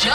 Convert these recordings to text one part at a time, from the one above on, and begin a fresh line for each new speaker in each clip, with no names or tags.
Anik.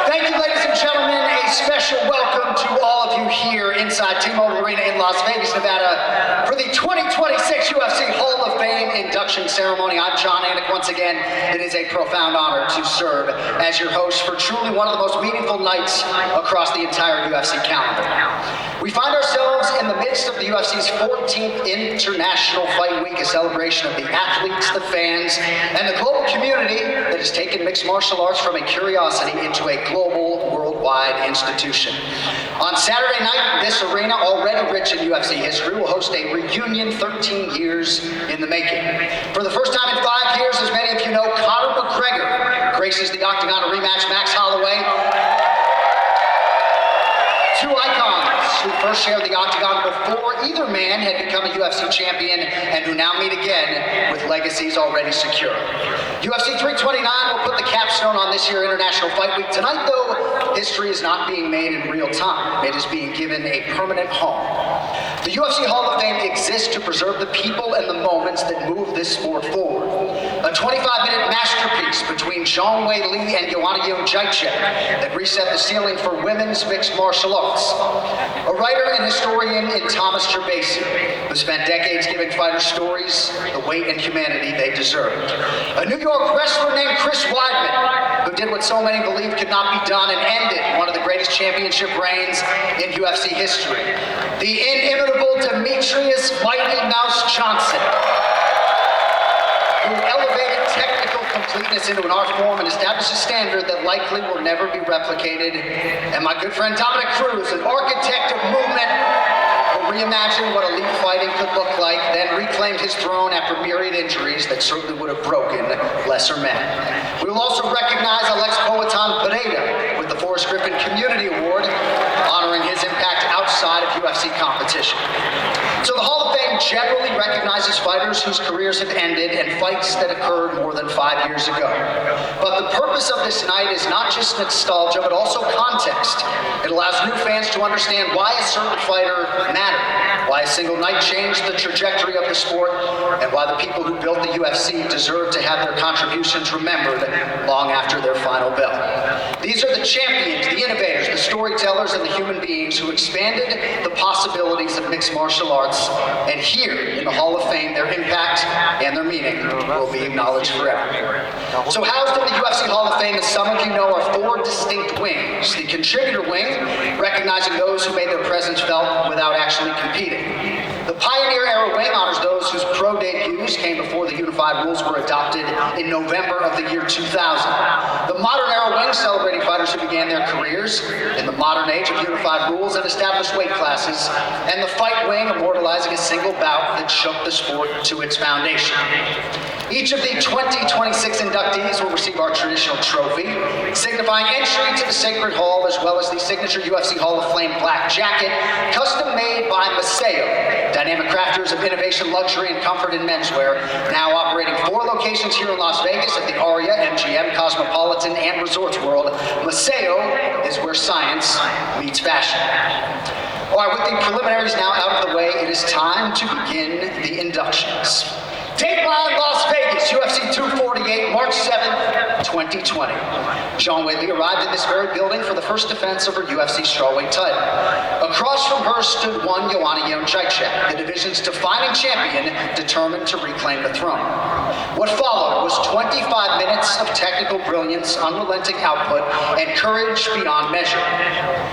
Thank you, ladies and gentlemen. A special welcome to all of you here inside T-Mobile Arena in Las Vegas, Nevada, for the 2026 UFC Hall of Fame induction ceremony. I'm Anik once again. It is a profound honor to serve as your host for truly one of the most meaningful nights across the entire UFC calendar. We find ourselves in the midst of the UFC's 14th International Fight Week, a celebration of the athletes, the fans, and the global community that has taken mixed martial arts from a curiosity into a global, worldwide institution. On Saturday night, this arena, already rich in UFC history, will host a reunion 13 years in the making. For the first time in 5 years, as many of you know, Conor McGregor graces the Octagon to rematch Max Holloway. Two icons who first shared the Octagon before either man had become a UFC champion and who now meet again with legacies already secure. UFC 329 will put the capstone on this year's International Fight Week. Tonight, though, history is not being made in real time. It is being given a permanent home. The UFC Hall of Fame exists to preserve the people and the moments that move this sport forward. A 25-minute masterpiece between Zhang Weili and Joanna Jędrzejczyk that reset the ceiling for women's mixed martial arts. A writer and historian in Thomas Gervasi, who spent decades giving fighters stories, the weight and humanity they deserved. A New York wrestler named Chris Weidman, who did what so many believed could not be done and ended one of the greatest championship reigns in UFC history. The inimitable Demetrius Mighty Mouse Johnson, who elevated technical completeness into an art form and established a standard that likely will never be replicated. And my good friend Dominic Cruz, an architect of movement, who reimagined what elite fighting could look like, then reclaimed his throne after myriad injuries that certainly would have broken lesser men. We will also recognize Alex Poatan Pereira with the Forrest Griffin Community Award, honoring his impact outside of UFC competition. So the Hall of Fame generally recognizes fighters whose careers have ended and fights that occurred more than 5 years ago. But the purpose of this night is not just nostalgia, but also context. It allows new fans to understand why a certain fighter mattered, why a single night changed the trajectory of the sport, and why the people who built the UFC deserve to have their contributions remembered long after their final bell. These are the champions, the innovators, the storytellers, and the human beings who expanded the possibilities of mixed martial arts, and here in the Hall of Fame, their impact and their meaning will be acknowledged forever. So housed in the UFC Hall of Fame, as some of you know, are 4 distinct wings. The contributor wing, recognizing those who made their presence felt without actually competing. The Pioneer Era wing honors those whose pro debuts came before the unified rules were adopted in November of the year 2000. The Modern Era wing celebrating fighters who began their careers in the modern age of unified rules and established weight classes, and the Fight wing immortalizing a single bout that shook the sport to its foundation. Each of the 2026 inductees will receive our traditional trophy, signifying entry to the Sacred Hall, as well as the signature UFC Hall of Fame black jacket, custom made by Maceo, dynamic crafters of innovation, luxury, and comfort in menswear, now operating 4 locations here in Las Vegas at the Aria, MGM, Cosmopolitan, and Resorts World. Maceo is where science meets fashion. All right, with the preliminaries now out of the way, it is time to begin the inductions. Dateline Las Vegas, UFC 248, March 7th, 2020. Zhang Weili arrived in this very building for the first defense of her UFC strawweight title. Across from her stood one Joanna Jędrzejczyk, the division's defining champion, determined to reclaim the throne. What followed was 25 minutes of technical brilliance, unrelenting output, and courage beyond measure.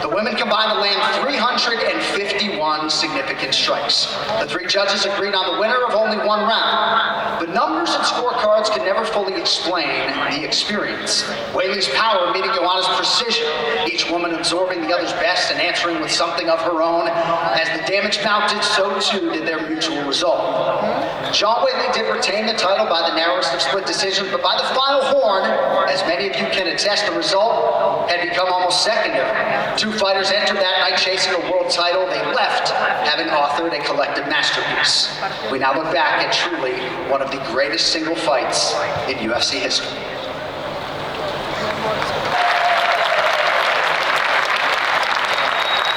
The women combined to land 351 significant strikes. The 3 judges agreed on the winner of only 1 round. But numbers and scorecards can never fully explain the experience. Weili's power meeting Joanna's precision, each woman absorbing the other's best and answering with something of her own. As the damage mounted, so too did their mutual result. Zhang Weili did retain the title by the narrowest of split decisions, but by the final horn, as many of you can attest, the result had become almost secondary. 2 fighters entered that night chasing a world title. They left having authored a collective masterpiece. We now look back at truly one of the greatest single fights in UFC history.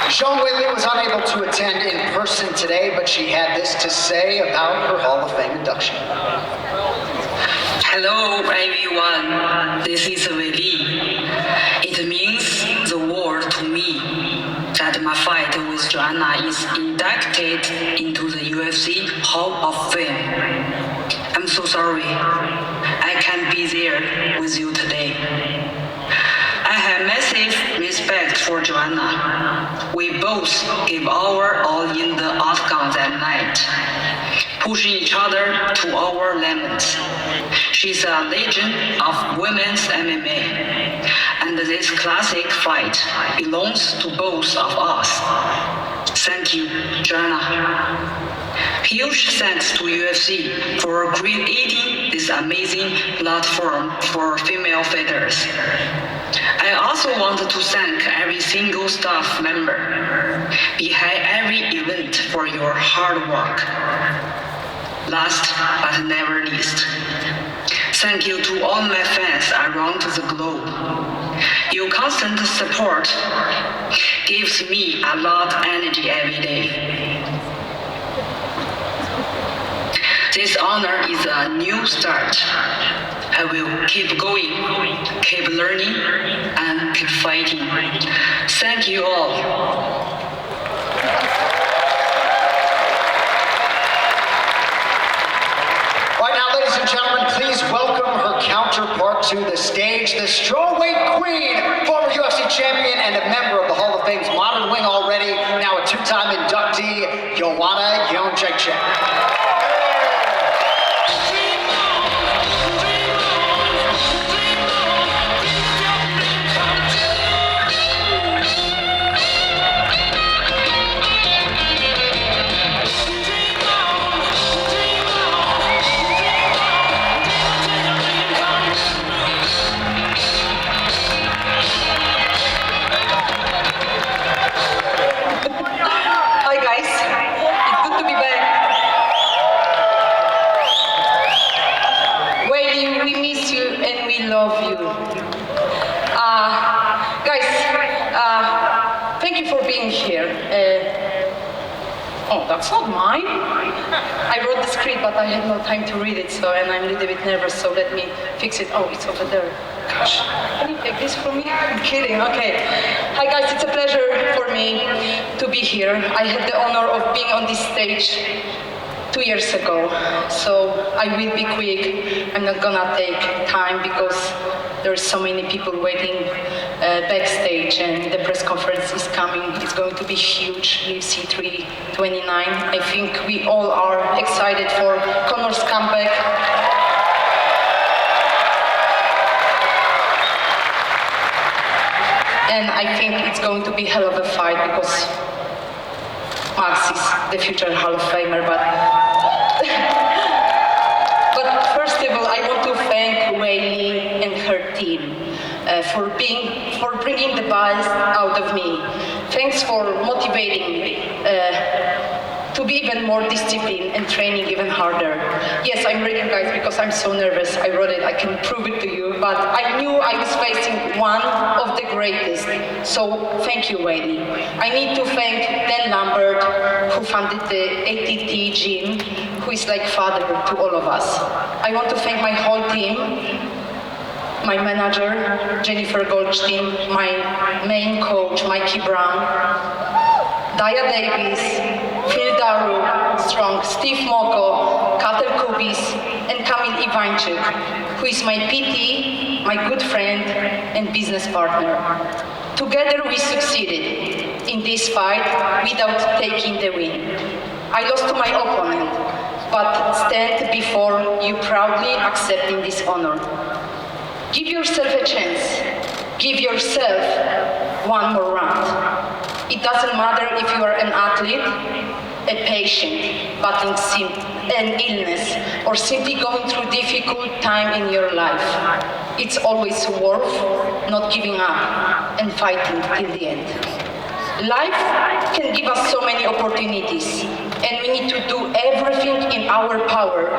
Sean Whitley was unable to attend in person today, but she had this to say about her Hall of Fame induction.
Hello everyone, this is Whitley. It means the world to me that my fight with Joanna is inducted into the UFC Hall of Fame. I'm so sorry I can't be there with you today. I have massive respect for Joanna. We both gave our all in the octagon that night, pushing each other to our limits. She's a legend of women's MMA, and this classic fight belongs to both of us. Thank you, Joanna. Huge thanks to UFC for creating this amazing platform for female fighters. I also want to thank every single staff member behind every event for your hard work. Last but never least, thank you to all my fans around the globe. Your constant support gives me a lot of energy every day. This honor is a new start. I will keep going, keep learning, and keep fighting. Thank you all.
Right now, ladies and gentlemen, please welcome her counterpart to the stage, the strawweight queen, former UFC champion and a member of the Hall of Fame's modern wing already, now a two-time inductee, Joanna Jędrzejczyk.
Love you. Guys, thank you for being here. Oh, that's not mine. I wrote the script, but I had no time to read it, and I'm a little bit nervous, so let me fix it. Oh, it's over there. Gosh, can you take this from me? I'm kidding, okay. Hi guys, it's a pleasure for me to be here. I had the honor of being on this stage 2 years ago, so I will be quick. I'm not gonna take time because there's so many people waiting backstage, and the press conference is coming. It's going to be huge. UFC 329. I think we all are excited for Conor's comeback. And I think it's going to be hell of a fight because Max is the future Hall of Famer, but first of all, I want to thank Weili and her team for bringing the best out of me. Thanks for motivating me to be even more disciplined and training even harder. Yes, I'm reading, guys, because I'm so nervous. I wrote it, I can prove it to you, but I knew I was facing one of the greatest. So thank you, Weili. I need to thank Dan Lambert, who funded the ATT gym, who is like father to all of us. I want to thank my whole team, my manager, Jennifer Goldstein, my main coach, Mikey Brown, Daya Davis, Phil Daru, Strong, Steve Moko, Kater Kubis, and Kamil Ivańczyk, who is my PT, my good friend, and business partner. Together we succeeded in this fight without taking the win. I lost to my opponent, but stand before you proudly accepting this honor. Give yourself a chance. Give yourself one more round. It doesn't matter if you are an athlete, a patient, battling an illness, or simply going through difficult time in your life. It's always worth not giving up and fighting till the end. Life can give us so many opportunities, and we need to do everything in our power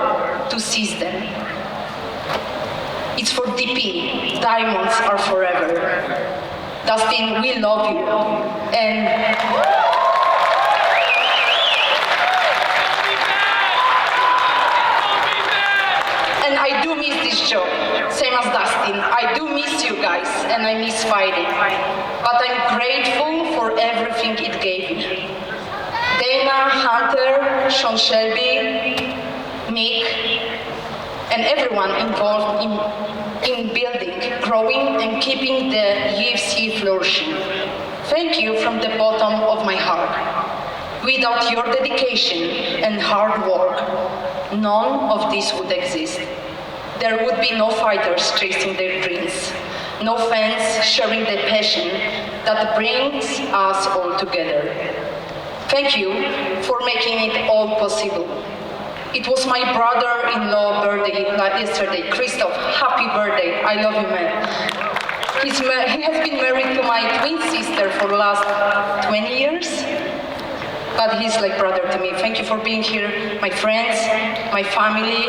to seize them. It's for DP. Diamonds are forever. Dustin, we love you. And I do miss this job, same as Dustin. I do miss you guys, and I miss fighting. But I'm grateful for everything it gave me. Dana, Hunter, Sean Shelby, Nick, and everyone involved in building, growing, and keeping the UFC flourishing. Thank you from the bottom of my heart. Without your dedication and hard work, none of this would exist. There would be no fighters chasing their dreams, no fans sharing the passion that brings us all together. Thank you for making it all possible. It was my brother-in-law birthday yesterday. Christoph, happy birthday. I love you, man. He has been married to my twin sister for the last 20 years. But he's like brother to me. Thank you for being here. My friends, my family.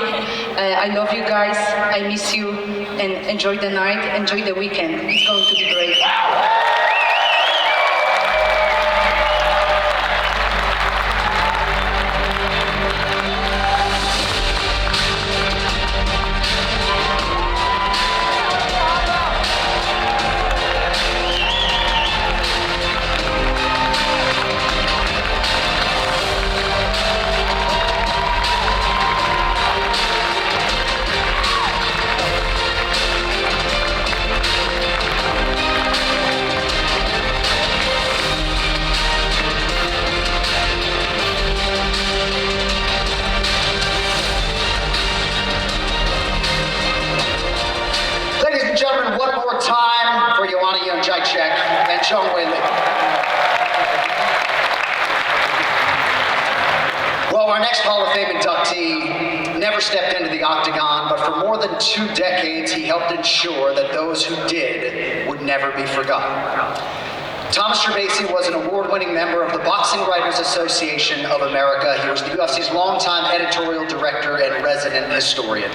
I love you guys. I miss you. And enjoy the night. Enjoy the weekend. It's going to be great.
Well, our next Hall of Fame inductee never stepped into the octagon, but for more than 2 decades, he helped ensure that those who did would never be forgotten. Thomas Gervasi was an award-winning member of the Boxing Writers Association of America. He was the UFC's longtime editorial director and resident historian.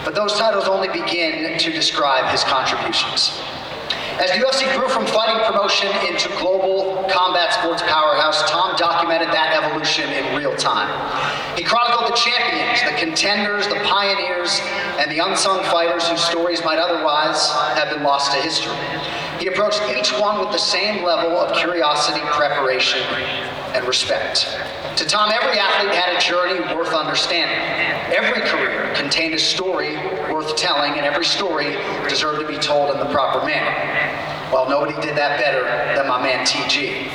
But those titles only begin to describe his contributions. As the UFC grew from fighting promotion into global combat sports powerhouse, Tom documented that evolution in real time. He chronicled the champions, the contenders, the pioneers, and the unsung fighters whose stories might otherwise have been lost to history. He approached each one with the same level of curiosity, preparation, and respect. To Tom, every athlete had a journey worth understanding. Every career contained a story worth telling, and every story deserved to be told in the proper manner. Well, nobody did that better than my man TG.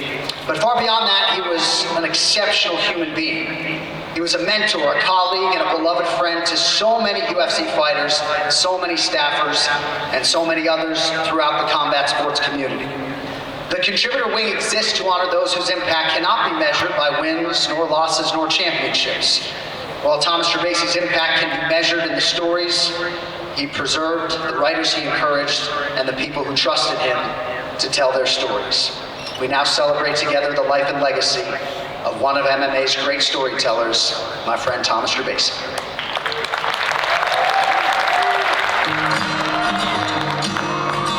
But far beyond that, he was an exceptional human being. He was a mentor, a colleague, and a beloved friend to so many UFC fighters, so many staffers, and so many others throughout the combat sports community. The contributor wing exists to honor those whose impact cannot be measured by wins, nor losses, nor championships. While Thomas Gervasi's impact can be measured in the stories he preserved, the writers he encouraged, and the people who trusted him to tell their stories. We now celebrate together the life and legacy of one of MMA's great storytellers, my friend Thomas Gervasi.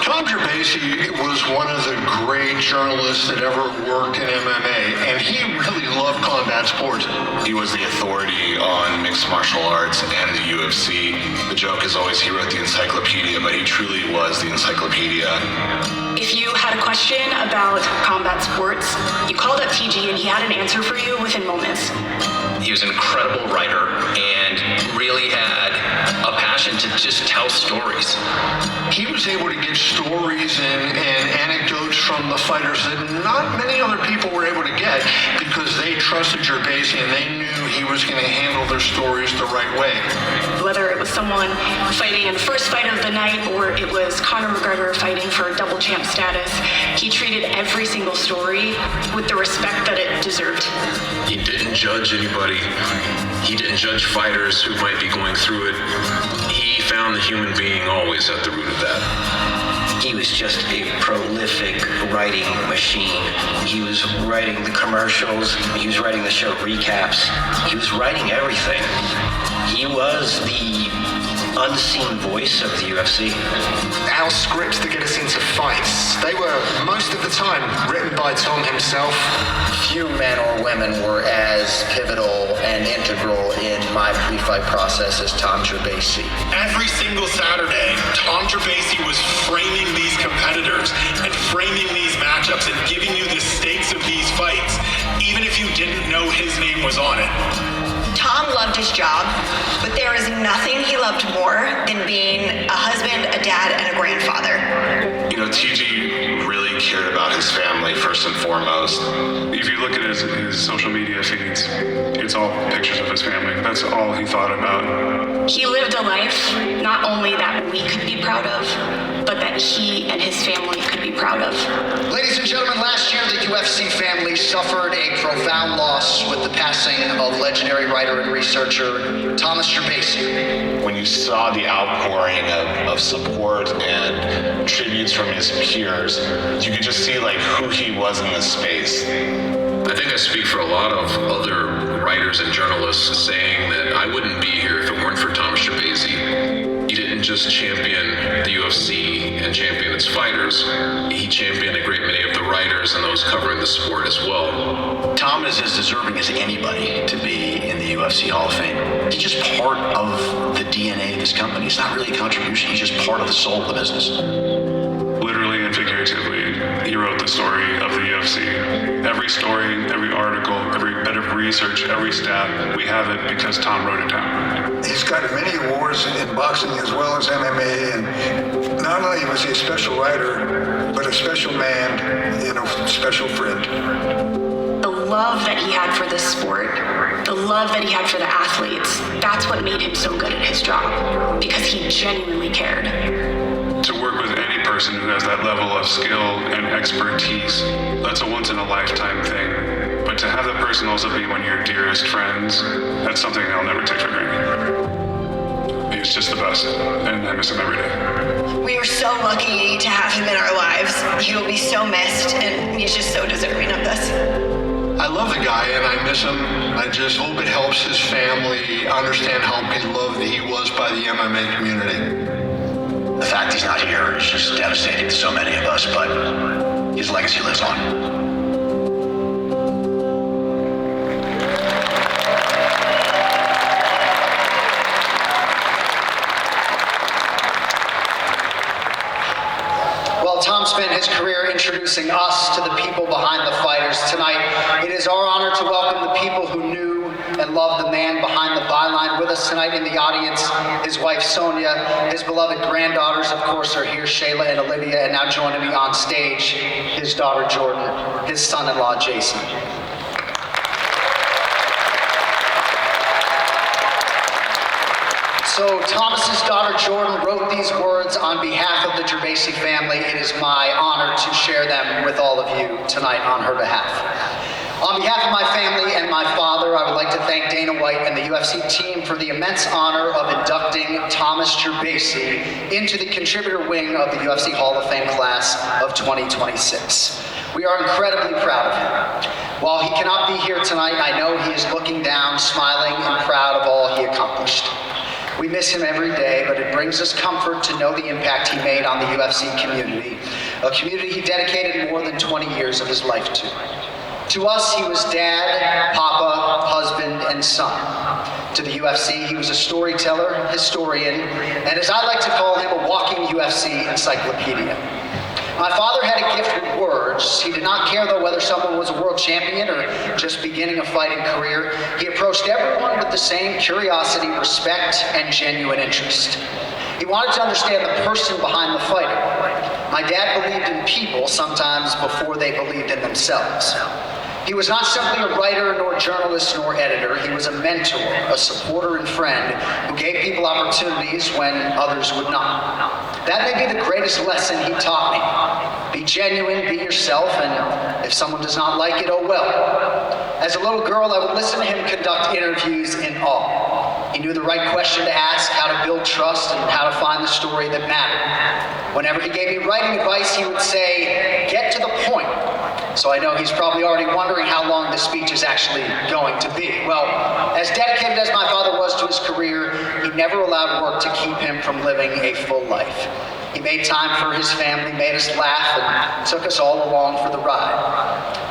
Tom Gervasi was one of the great journalists that ever worked in MMA, and he really loved combat sports.
He was the authority on mixed martial arts and the UFC. The joke is always he wrote the encyclopedia, but he truly was the encyclopedia.
If you had a question about combat sports, you called up TG and he had an answer for you within moments.
He was an incredible writer and really had a passion to just tell stories.
He was able to get stories and anecdotes from the fighters that not many other people were able to get because they trusted Gervasi and they knew he was going to handle their stories the right way.
Whether it was someone fighting in the first fight of the night or it was Conor McGregor fighting for double champ status, he treated every single story with the respect that it deserved.
He didn't judge anybody. He didn't judge fighters who might be going through it. He found the human being always at the root of that.
He was just a prolific writing machine. He was writing the commercials, he was writing the show recaps, he was writing everything. He was the unseen voice of the UFC.
Our scripts that get us into fights, they were most of the time written by Tom himself.
Few men or women were as pivotal and integral in my pre-fight process as Tom Gerbasi.
Every single Saturday, Tom Gerbasi was framing these competitors and framing these matchups and giving you the stakes of these fights, even if you didn't know his name was on it.
Tom loved his job, but there is nothing he loved more than being a husband, a dad, and a grandfather.
You know, TG really cared about his family first and foremost.
If you look at his social media feeds, it's all pictures of his family. That's all he thought about.
He lived a life not only that we could be proud of, but that he and his family could be proud of.
Ladies and gentlemen, last year the UFC family suffered a profound loss with the passing of legendary writer and researcher Thomas Gerbasi.
When you saw the outpouring of support and tributes from his peers, you could just see like who he was in this space.
I think I speak for a lot of other writers and journalists saying that I wouldn't be here if it weren't for Thomas Gerbasi. He didn't just champion the UFC and champion its fighters, he championed a great many of the writers and those covering the sport as well.
Tom is as deserving as anybody to be in the UFC Hall of Fame. He's just part of the DNA of this company. It's not really a contribution, he's just part of the soul of the business.
Literally and figuratively, he wrote the story of the UFC. Every story, every article, every bit of research, every stat, we have it because Tom wrote it down.
He's got many awards in boxing as well as MMA, and not only was he a special writer, but a special man and a special friend.
The love that he had for the sport, the love that he had for the athletes, that's what made him so good at his job, because he genuinely cared.
To work with any person who has that level of skill and expertise, that's a once-in-a-lifetime thing. But to have that person also be one of your dearest friends, that's something I'll never take for granted. He's just the best, and I miss him every day.
We are so lucky to have him in our lives. He will be so missed, and he's just so deserving of this.
I love the guy and I miss him. I just hope it helps his family understand how beloved he was by the MMA community.
The fact he's not here is just devastating to so many of us, but his legacy lives on.
Tom spent his career introducing us to the people behind the fighters. Tonight, it is our honor to welcome the people who knew and loved the man behind the byline. With us tonight in the audience, his wife Sonia, his beloved granddaughters, of course, are here, Shayla and Olivia, and now joining me on stage, his daughter Jordan, his son-in-law Jason. So Thomas's daughter Jordan wrote these words on behalf of the Gerbasi family. It is my honor to share them with all of you tonight on her behalf. On behalf of my family and my father, I would like to thank Dana White and the UFC team for the immense honor of inducting Thomas Gerbasi into the contributor wing of the UFC Hall of Fame class of 2026. We are incredibly proud of him. While he cannot be here tonight, I know he is looking down, smiling, and proud of all he accomplished. We miss him every day, but it brings us comfort to know the impact he made on the UFC community, a community he dedicated more than 20 years of his life to. To us, he was dad, papa, husband, and son. To the UFC, he was a storyteller, historian, and as I like to call him, a walking UFC encyclopedia. My father had a gift with words. He did not care, though, whether someone was a world champion or just beginning a fighting career. He approached everyone with the same curiosity, respect, and genuine interest. He wanted to understand the person behind the fighter. My dad believed in people sometimes before they believed in themselves. He was not simply a writer, nor journalist, nor editor. He was a mentor, a supporter and friend who gave people opportunities when others would not. That may be the greatest lesson he taught me. Be genuine, be yourself, and if someone does not like it, oh well. As a little girl, I would listen to him conduct interviews in awe. He knew the right question to ask, how to build trust, and how to find the story that mattered. Whenever he gave me writing advice, he would say, "Get to the point." So I know he's probably already wondering how long this speech is actually going to be. Well, as dedicated as my father was to his career, he never allowed work to keep him from living a full life. He made time for his family, made us laugh, and took us all along for the ride.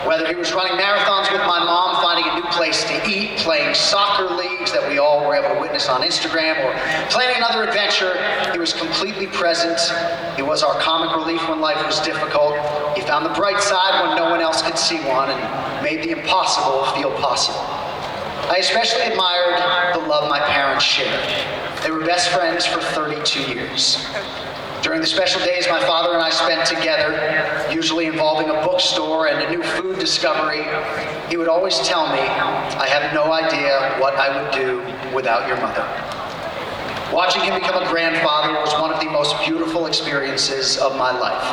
Whether he was running marathons with my mom, finding a new place to eat, playing soccer leagues that we all were able to witness on Instagram, or planning another adventure, he was completely present. He was our comic relief when life was difficult. He found the bright side when no one else could see one, and made the impossible feel possible. I especially admired the love my parents shared. They were best friends for 32 years. During the special days my father and I spent together, usually involving a bookstore and a new food discovery, he would always tell me, "I have no idea what I would do without your mother." Watching him become a grandfather was one of the most beautiful experiences of my life.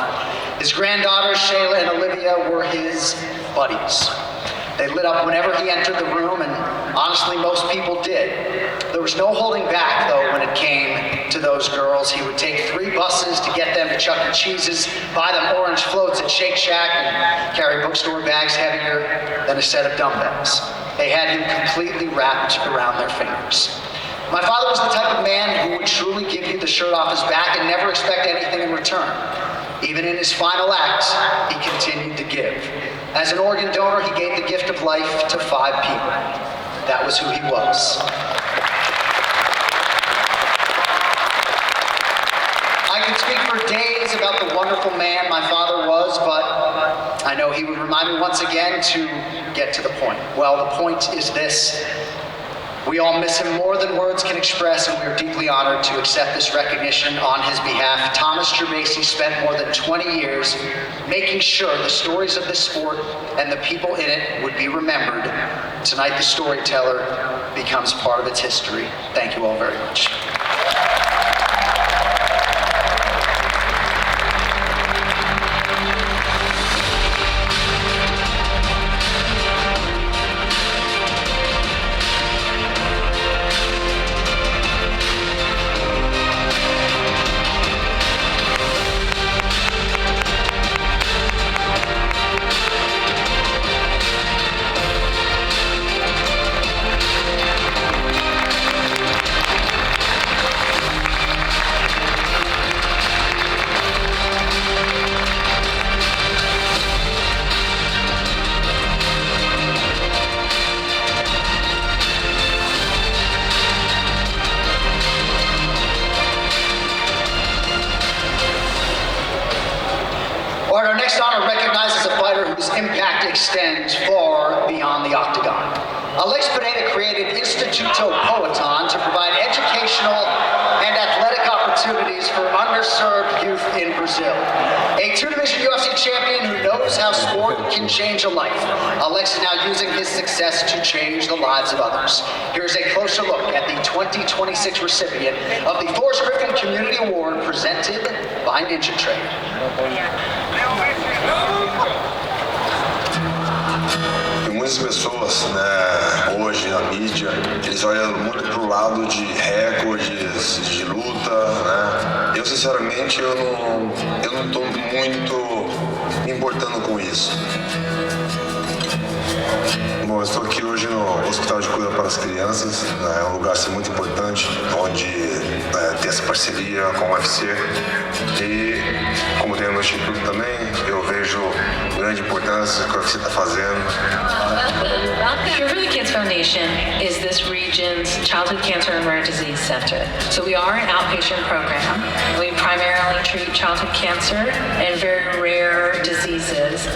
His granddaughters, Shayla and Olivia, were his buddies. They lit up whenever he entered the room, and honestly, most people did. There was no holding back, though, when it came to those girls. He would take 3 buses to get them to Chuck E. Cheese's, buy them orange floats at Shake Shack, and carry bookstore bags heavier than a set of dumbbells. They had him completely wrapped around their fingers. My father was the type of man who would truly give you the shirt off his back and never expect anything in return. Even in his final acts, he continued to give. As an organ donor, he gave the gift of life to 5 people. That was who he was. I could speak for days about the wonderful man my father was, but I know he would remind me once again to get to the point. Well, the point is this. We all miss him more than words can express, and we are deeply honored to accept this recognition on his behalf. Thomas Gerbasi spent more than 20 years making sure the stories of this sport and the people in it would be remembered. Tonight, the storyteller becomes part of its history. Thank you all very much. Our next honor recognizes a fighter whose impact extends far beyond the octagon. Alex Pereira created Instituto Poetan to provide educational and athletic opportunities for underserved youth in Brazil. A 2-division UFC champion who knows how sport can change a life. Alex is now using his success to change the lives of others. Here's a closer look at the 2026 recipient of the Forrest Griffin Community Award presented by Ninja Trade.
E muitas pessoas, né, hoje na mídia, eles olham muito pro lado de recordes, de luta, né? Eu sinceramente eu não tô muito me importando com isso. Bom, eu estou aqui hoje no Hospital de Cura para as Crianças, né? É um lugar assim, muito importante, onde tem essa parceria com o UFC. E como tem no Instituto também, eu vejo grande importância que o UFC está fazendo.
Cure for the Kids Foundation is this region's childhood cancer and rare disease center. So we are an outpatient program. We primarily treat childhood cancer and very rare diseases.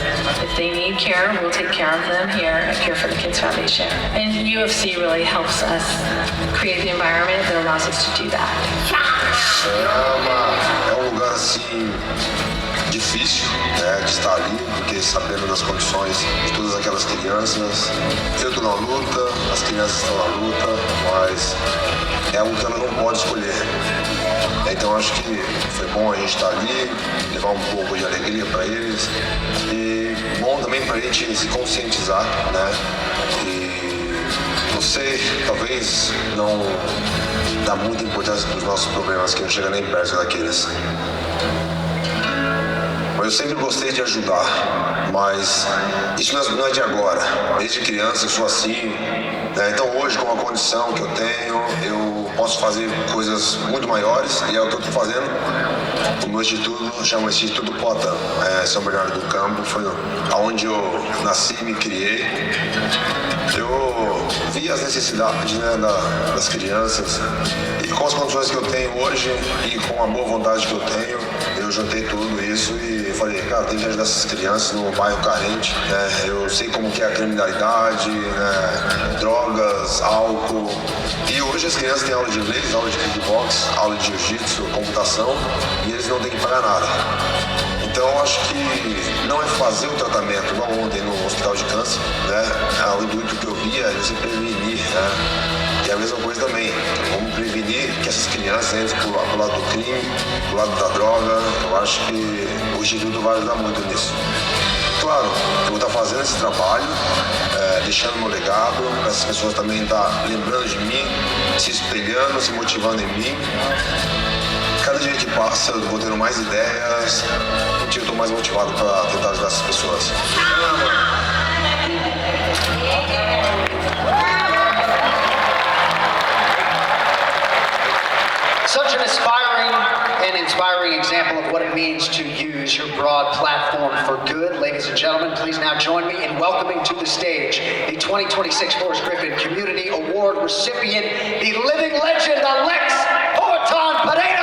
If they need care, we'll take care of them here at Cure for the Kids Foundation. And UFC really helps us create the environment that allows us to do that.
É um lugar assim difícil, né, de estar ali, porque sabendo das condições de todas aquelas crianças. Eu estou na luta, as crianças estão na luta, mas é algo que ela não pode escolher. Então acho que foi bom a gente estar ali, levar um pouco de alegria para eles e bom também para a gente se conscientizar, né? E você talvez não dá muita importância para os nossos problemas, que não chega nem perto daqueles. Mas eu sempre gostei de ajudar, mas isso não é de agora. Desde criança eu sou assim, Então hoje, com a condição que eu tenho, eu posso fazer coisas muito maiores e é o que eu estou fazendo. O meu instituto chama Instituto Pota, São Bernardo do Campo, foi onde eu nasci e me criei. Eu vi as necessidades, né, das crianças e com as condições que eu tenho hoje e com a boa vontade que eu tenho, eu juntei tudo isso e falei, cara, tem que ajudar essas crianças num bairro carente, né? Eu sei como que é a criminalidade, né? Drogas, álcool. E hoje as crianças têm aula de inglês, aula de kickbox, aula de jiu-jitsu, computação e eles não têm que pagar nada. Então eu acho que não é fazer o tratamento, igual ontem no hospital de câncer, né? O intuito que eu via é você prevenir, né? E a mesma coisa também, vamos prevenir que essas crianças entrem pro lado do crime, pro lado da droga. Eu acho que o Instituto vai ajudar muito nisso. Claro, eu vou estar fazendo esse trabalho, deixando meu legado, para essas pessoas também estar lembrando de mim, se espelhando, se motivando em mim. Cada dia que passa eu vou tendo mais ideias, eu estou mais motivado para tentar ajudar essas pessoas.
Such an inspiring example of what it means to use your broad platform for good. Ladies and gentlemen, please now join me in welcoming to the stage the 2026 Forrest Griffin Community Award recipient, the living legend, Alex Pereira.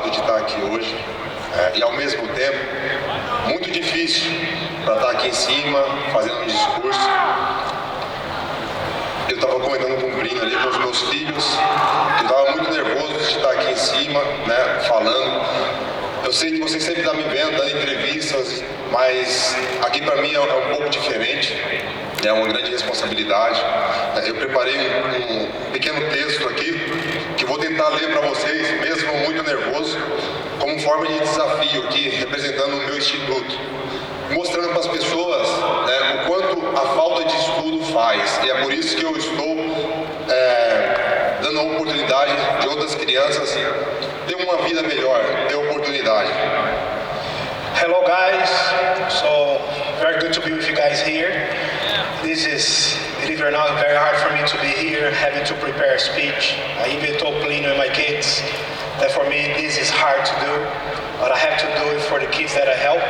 De estar aqui hoje e ao mesmo tempo muito difícil para estar aqui em cima fazendo um discurso. Eu estava comentando com o Brino ali com os meus filhos que eu estava muito nervoso de estar aqui em cima, né, falando. Eu sei que vocês sempre estão me vendo, dando entrevistas, mas aqui para mim é um pouco diferente, é uma grande responsabilidade. Eu preparei um pequeno texto aqui que vou tentar ler para vocês, mesmo muito nervoso, como forma de desafio aqui, representando o meu instituto, mostrando para as pessoas, né, o quanto a falta de estudo faz. E é por isso que eu estou dando a oportunidade de outras crianças ter uma vida melhor, ter oportunidade.
Hello guys, so very good to be with you guys here. This is, believe it or not, very hard for me to be here, having to prepare a speech. I even told Plino and my kids that for me this is hard to do, but I have to do it for the kids that I help.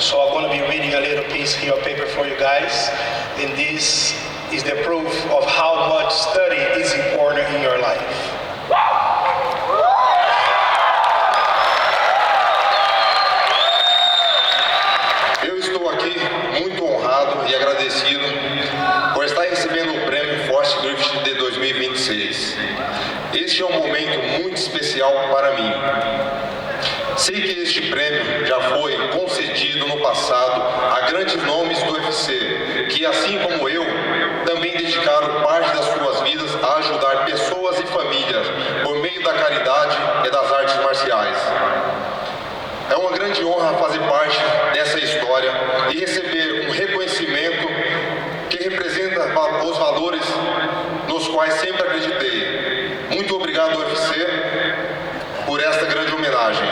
So I'm going to be reading a little piece here of paper for you guys, and this is the proof of how much study is important in your life.
Eu estou aqui muito honrado e agradecido por estar recebendo o prêmio Forrest Griffin de 2026. Este é um momento muito especial para mim. Sei que este prêmio já foi concedido no passado a grandes nomes do UFC, que assim como eu, também dedicaram parte das suas vidas a ajudar pessoas e famílias por meio da caridade e das artes marciais. É uma grande honra fazer parte dessa história e receber um reconhecimento que representa os valores nos quais sempre acreditei. Muito obrigado, UFC, por esta grande homenagem.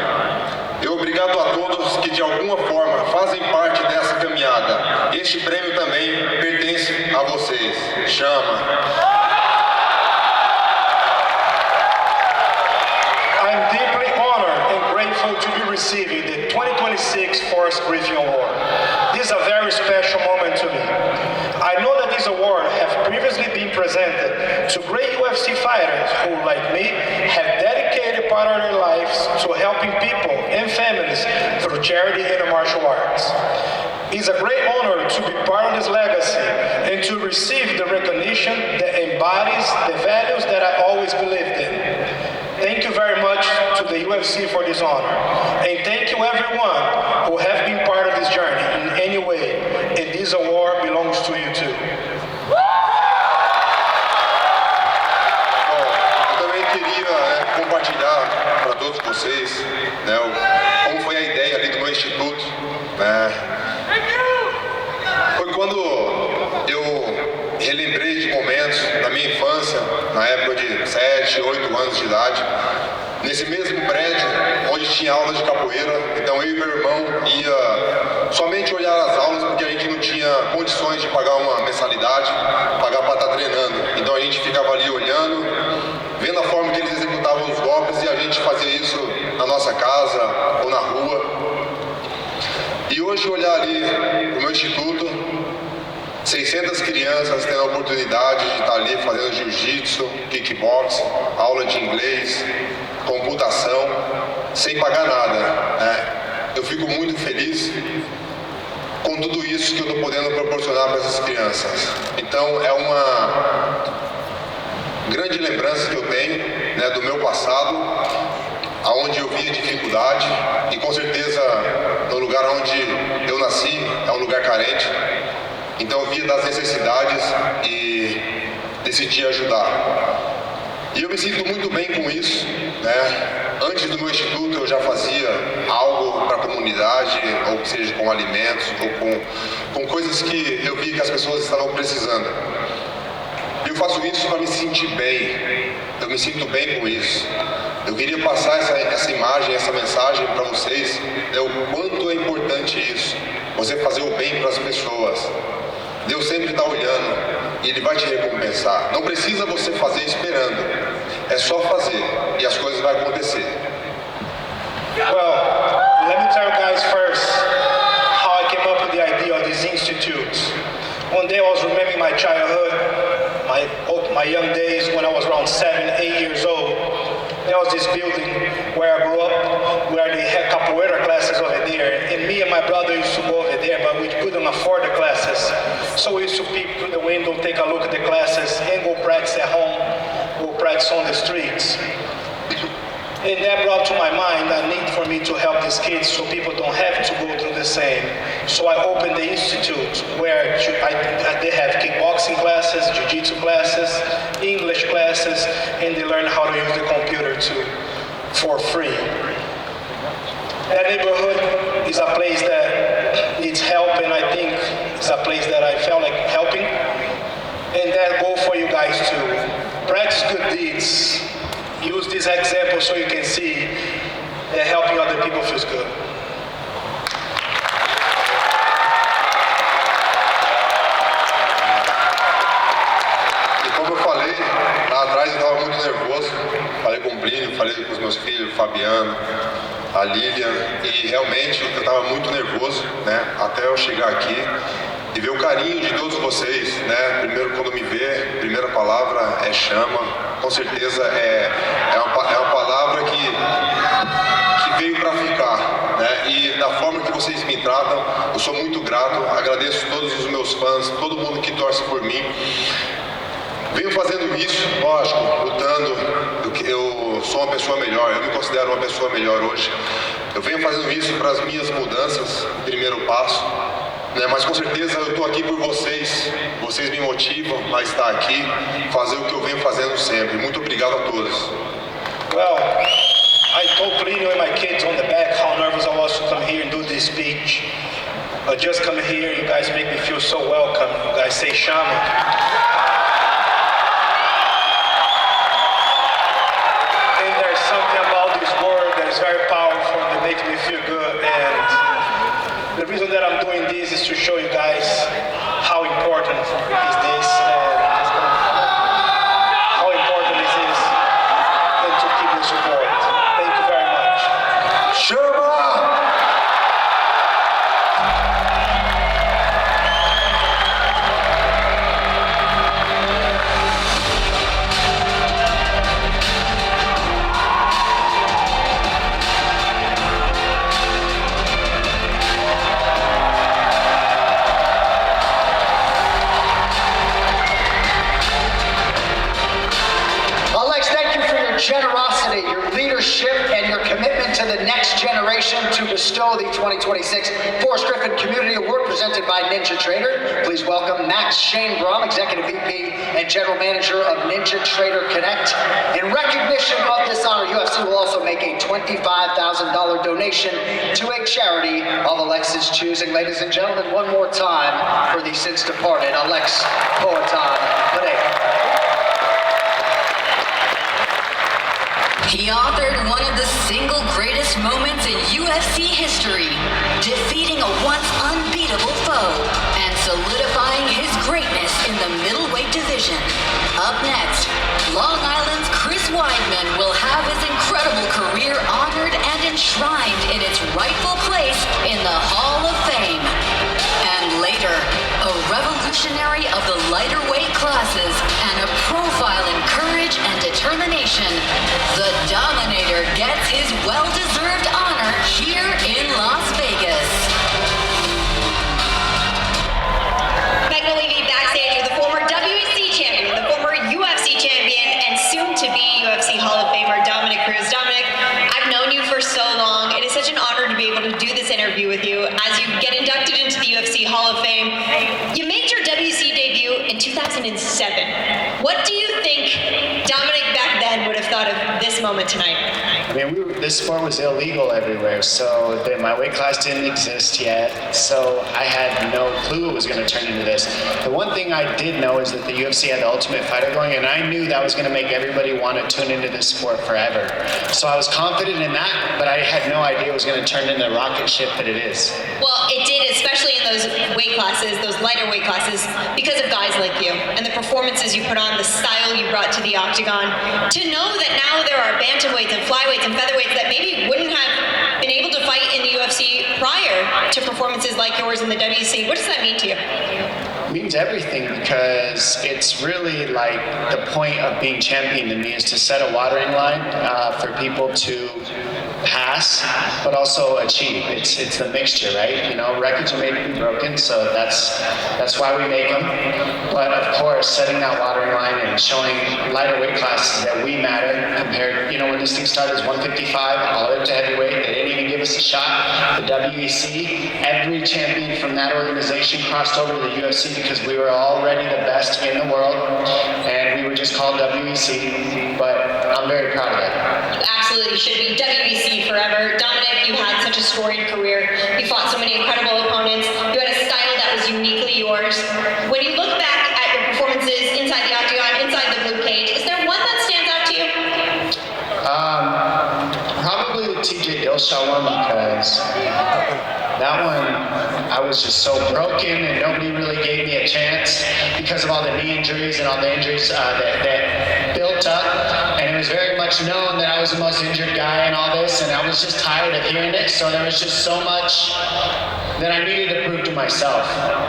E obrigado a todos que de alguma forma fazem parte dessa caminhada. Este prêmio também pertence a vocês. Chama!
I'm deeply honored and grateful to be receiving the 2026 Forrest Griffin Award. This is a very special moment to me. I know that this award has previously been presented to great UFC fighters who, like me, have dedicated part of their lives to helping people and families through charity in the martial arts. It's a great honor to be part of this legacy and to receive the recognition that embodies the values that I always believed in. Thank you very much to the UFC for this honor. And thank you everyone who have been part of this journey in any way. And this award belongs to you too.
Queria compartilhar para todos vocês, né, como foi a ideia ali do meu instituto, né? Foi quando eu relembrei de momentos da minha infância, na época de 7, 8 anos de idade, nesse mesmo prédio onde tinha aulas de capoeira. Então eu e meu irmão ia somente olhar as aulas porque a gente não tinha condições de pagar uma mensalidade, pagar para estar treinando. Então a gente ficava ali olhando, vendo a forma que eles executavam os golpes, e a gente fazia isso na nossa casa ou na rua. E hoje olhar ali no meu instituto, 600 crianças tendo a oportunidade de estar ali fazendo jiu-jitsu, kickbox, aula de inglês, computação, sem pagar nada, né? Eu fico muito feliz com tudo isso que eu estou podendo proporcionar para essas crianças. Então é uma grande lembrança que eu tenho, né, do meu passado, aonde eu via dificuldade, e com certeza no lugar onde eu nasci é um lugar carente. Então eu via das necessidades e decidi ajudar. E eu me sinto muito bem com isso, né? Antes do meu instituto eu já fazia algo para a comunidade, ou seja, com alimentos, ou com coisas que eu via que as pessoas estavam precisando. E eu faço isso para me sentir bem. Eu me sinto bem com isso. Eu queria passar essa imagem, essa mensagem para vocês, né, o quanto é importante isso. Você fazer o bem para as pessoas. Deus sempre está olhando e Ele vai te recompensar. Não precisa você fazer esperando. É só fazer e as coisas vão acontecer.
Well, let me tell you guys first how I came up with the idea of these institutes. One day I was remembering my childhood, my young days when I was around 7, 8 years old. There was this building where I grew up, where they had capoeira classes over there, and me and my brother used to go over there, but we couldn't afford the classes. So we used to peep through the window, take a look at the classes, and go practice at home, go practice on the streets. And that brought to my mind a need for me to help these kids so people don't have to go through the same. So I opened the institute where they have kickboxing classes, jiu-jitsu classes, English classes, and they learn how to use the computer too, for free. That neighborhood is a place that needs help, and I think it's a place that I felt like helping. And that goal for you guys too. Practice good deeds. Use this example so you can see that helping other people feels good.
E como eu falei, lá atrás eu estava muito nervoso. Falei com o Plínio, falei com os meus filhos, o Fabiano, a Lilian, e realmente eu estava muito nervoso, né? Até eu chegar aqui e ver o carinho de todos vocês, né? Primeiro, quando me vê, a primeira palavra é chama. Com certeza é uma palavra que veio para ficar, né? E da forma que vocês me tratam, eu sou muito grato. Agradeço todos os meus fãs, todo mundo que torce por mim. Venho fazendo isso, lógico, lutando. Eu sou uma pessoa melhor, eu me considero uma pessoa melhor hoje. Eu venho fazendo isso para as minhas mudanças, primeiro passo. Mas com certeza eu estou aqui por vocês. Vocês me motivam a estar aqui, fazer o que eu venho fazendo sempre. Muito obrigado a todos.
Well, I told Plínio and my kids on the back how nervous I was to come here and do this speech. But just coming here, you guys make me feel so welcome. You guys say chama. And there's something about this word that is very powerful and that makes me feel good. And the reason that I'm doing this is to show you guys how important is this and how important this is, and to keep the support. Thank you very much.
Chama!
celebration to bestow the 2026 Forrest Griffin Community Award presented by Ninja Trader. Please welcome Max Shane Brom, Executive VP and General Manager of Ninja Trader Connect. In recognition of this honor, UFC will also make a $25,000 donation to a charity of Alex's choosing. Ladies and gentlemen, one more time for the since departed Alex Poatan Pereira.
He authored one of the single greatest moments in UFC history, defeating a once unbeatable foe and solidifying his greatness in the middleweight division. Up next, Long Island's Chris Weidman will have his incredible career honored and enshrined in its rightful place in the Hall of Fame. And later, a revolutionary of the lighter weight classes and a profile in courage and determination, the Dominator gets his well-deserved honor here in Las Vegas.
Magnolia backstage with the former WEC champion, the former UFC champion, and soon-to-be UFC Hall of Famer Dominick Cruz. Dominick, I've known you for so long. It is such an honor to be able to do this interview with you as you get inducted into the UFC Hall of Fame. You made your WEC debut in 2007. What do you think Dominick back then would have thought of this moment tonight?
I mean, this sport was illegal everywhere, so my weight class didn't exist yet, so I had no clue it was going to turn into this. The one thing I did know is that the UFC had the Ultimate Fighter going, and I knew that was going to make everybody want to tune into this sport forever. So I was confident in that, but I had no idea it was going to turn into the rocket ship that it is.
Well, it did, especially in those weight classes, those lighter weight classes, because of guys like you and the performances you put on, the style you brought to the octagon. To know that now there are bantamweights and flyweights and featherweights that maybe wouldn't have been able to fight in the UFC prior to performances like yours in the WEC, what does that mean to you?
It means everything, because it's really like the point of being champion to me is to set a watering line for people to pass, but also achieve. It's the mixture, right? You know, records are made to be broken, so that's why we make them. But of course, setting that watering line and showing lighter weight classes that we matter compared, you know, when this thing started as 155 all the way up to heavyweight, they didn't even give us a shot. The WEC, every champion from that organization crossed over to the UFC because we were already the best in the world, and we were just called WEC, but I'm very proud of that.
You absolutely should be. WEC forever. Dominick, you had such a storied career. You fought so many incredible opponents. You had a style that was uniquely yours. When you look back at your performances inside the octagon, inside the blue cage, is there one that stands out to you?
Probably the TJ Dillashaw one, because that one, I was just so broken and nobody really gave me a chance because of all the knee injuries and all the injuries that built up. And it was very much known that I was the most injured guy and all this, and I was just tired of hearing it. So there was just so much that I needed to prove to myself.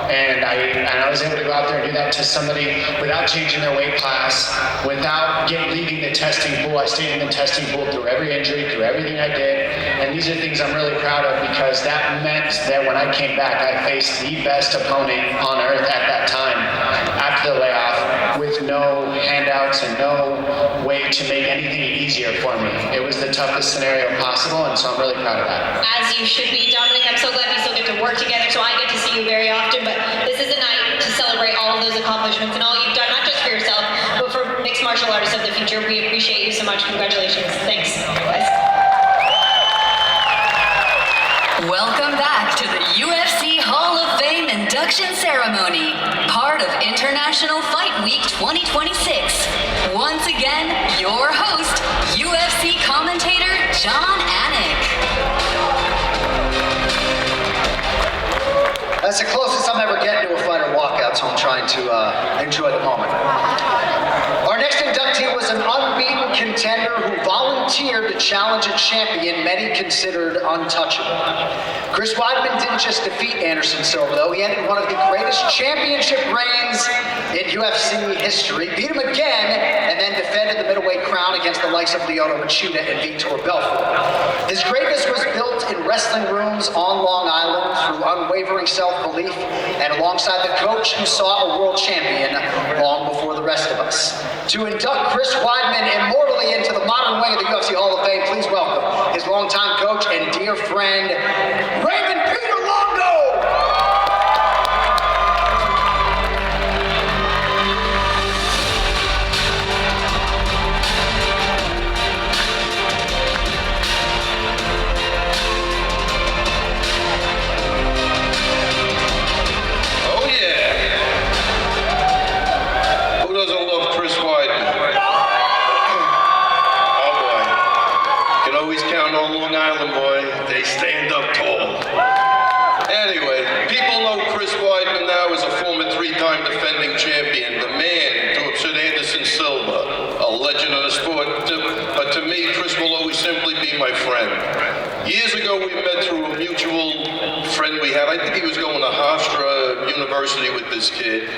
And I was able to go out there and do that to somebody without changing their weight class, without leaving the testing pool. I stayed in the testing pool through every injury, through everything I did. And these are things I'm really proud of, because that meant that when I came back, I faced the best opponent on earth at that time after the layoff, with no handouts and no way to make anything easier for me. It was the toughest scenario possible, and so I'm really proud of that.
As you should be, Dominick. I'm so glad we still get to work together, so I get to see you very often, but this is a night to celebrate all of those accomplishments and all you've done, not just for yourself, but for mixed martial artists of the future. We appreciate you so much. Congratulations. Thanks, guys.
Welcome back to the UFC Hall of Fame induction ceremony, part of International Fight Week 2026. Once again, your host, UFC commentator John Anik.
That's the closest I'm ever getting to a fighter walkout, so I'm trying to enjoy the moment. Our next inductee was an unbeaten contender who volunteered to challenge a champion many considered untouchable. Chris Weidman didn't just defeat Anderson Silva, though. He ended one of the greatest championship reigns in UFC history, beat him again, and then defended the middleweight crown against the likes of Lyoto Machida and Vitor Belfort. His greatness was built in wrestling rooms on Long Island through unwavering self-belief and alongside the coach who saw a world champion long before the rest of us. To induct Chris Weidman immortally into the modern wing of the UFC Hall of Fame, please welcome his longtime coach and dear friend, Raymond Peter Longo!
Oh yeah! Who doesn't love Chris Weidman? Oh boy. You can always count on Long Island, boy. They stand up tall. Anyway, people know Chris Weidman now as a former three-time defending champion, the man to upset Anderson Silva, a legend of the sport. But to me, Chris will always simply be my friend. Years ago, we met through a mutual friend we had. I think he was going to Hofstra University with this kid.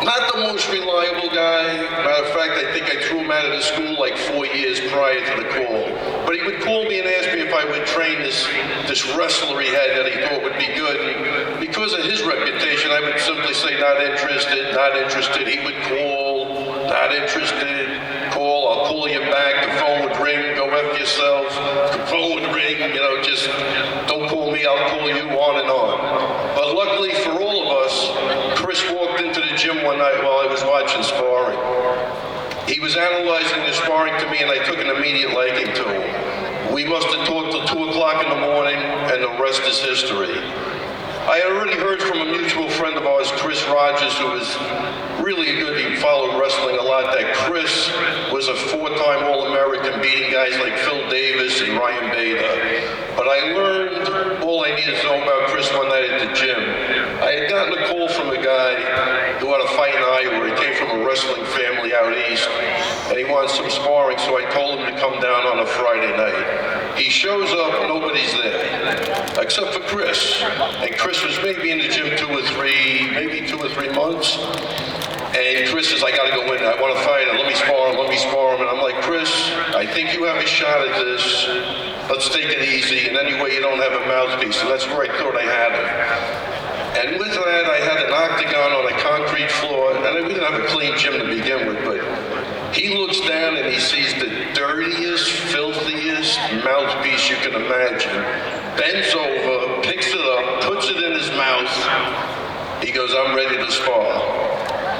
Not the most reliable guy. Matter of fact, I think I threw him out of the school like 4 years prior to the call. But he would call me and ask me if I would train this wrestler he had that he thought would be good. And because of his reputation, I would simply say, not interested, not interested. He would call, not interested, call, I'll call you back. The phone would ring, go F yourself. The phone would ring, just don't call me, I'll call you, on and on. But luckily for all of us, Chris walked into the gym one night while I was watching sparring. He was analyzing the sparring to me and I took an immediate liking to him. We must have talked till 2 o'clock in the morning and the rest is history. I had already heard from a mutual friend of ours, Chris Rogers, who was really good. He followed wrestling a lot, that Chris was a 4-time All-American, beating guys like Phil Davis and Ryan Bader. But I learned all I needed to know about Chris one night at the gym. I had gotten a call from a guy who had a fight in Iowa. He came from a wrestling family out east, and he wanted some sparring, so I told him to come down on a Friday night. He shows up, nobody's there, except for Chris. And Chris was maybe in the gym 2 or 3 months. And Chris says, I gotta go in, I wanna fight him, let me spar him. And I'm like, Chris, I think you have a shot at this. Let's take it easy. And anyway, you don't have a mouthpiece. And that's where I thought I had him. And with that, I had an octagon on a concrete floor. And we didn't have a clean gym to begin with, but he looks down and he sees the dirtiest, filthiest mouthpiece you can imagine. Bends over, picks it up, puts it in his mouth. He goes, I'm ready to spar.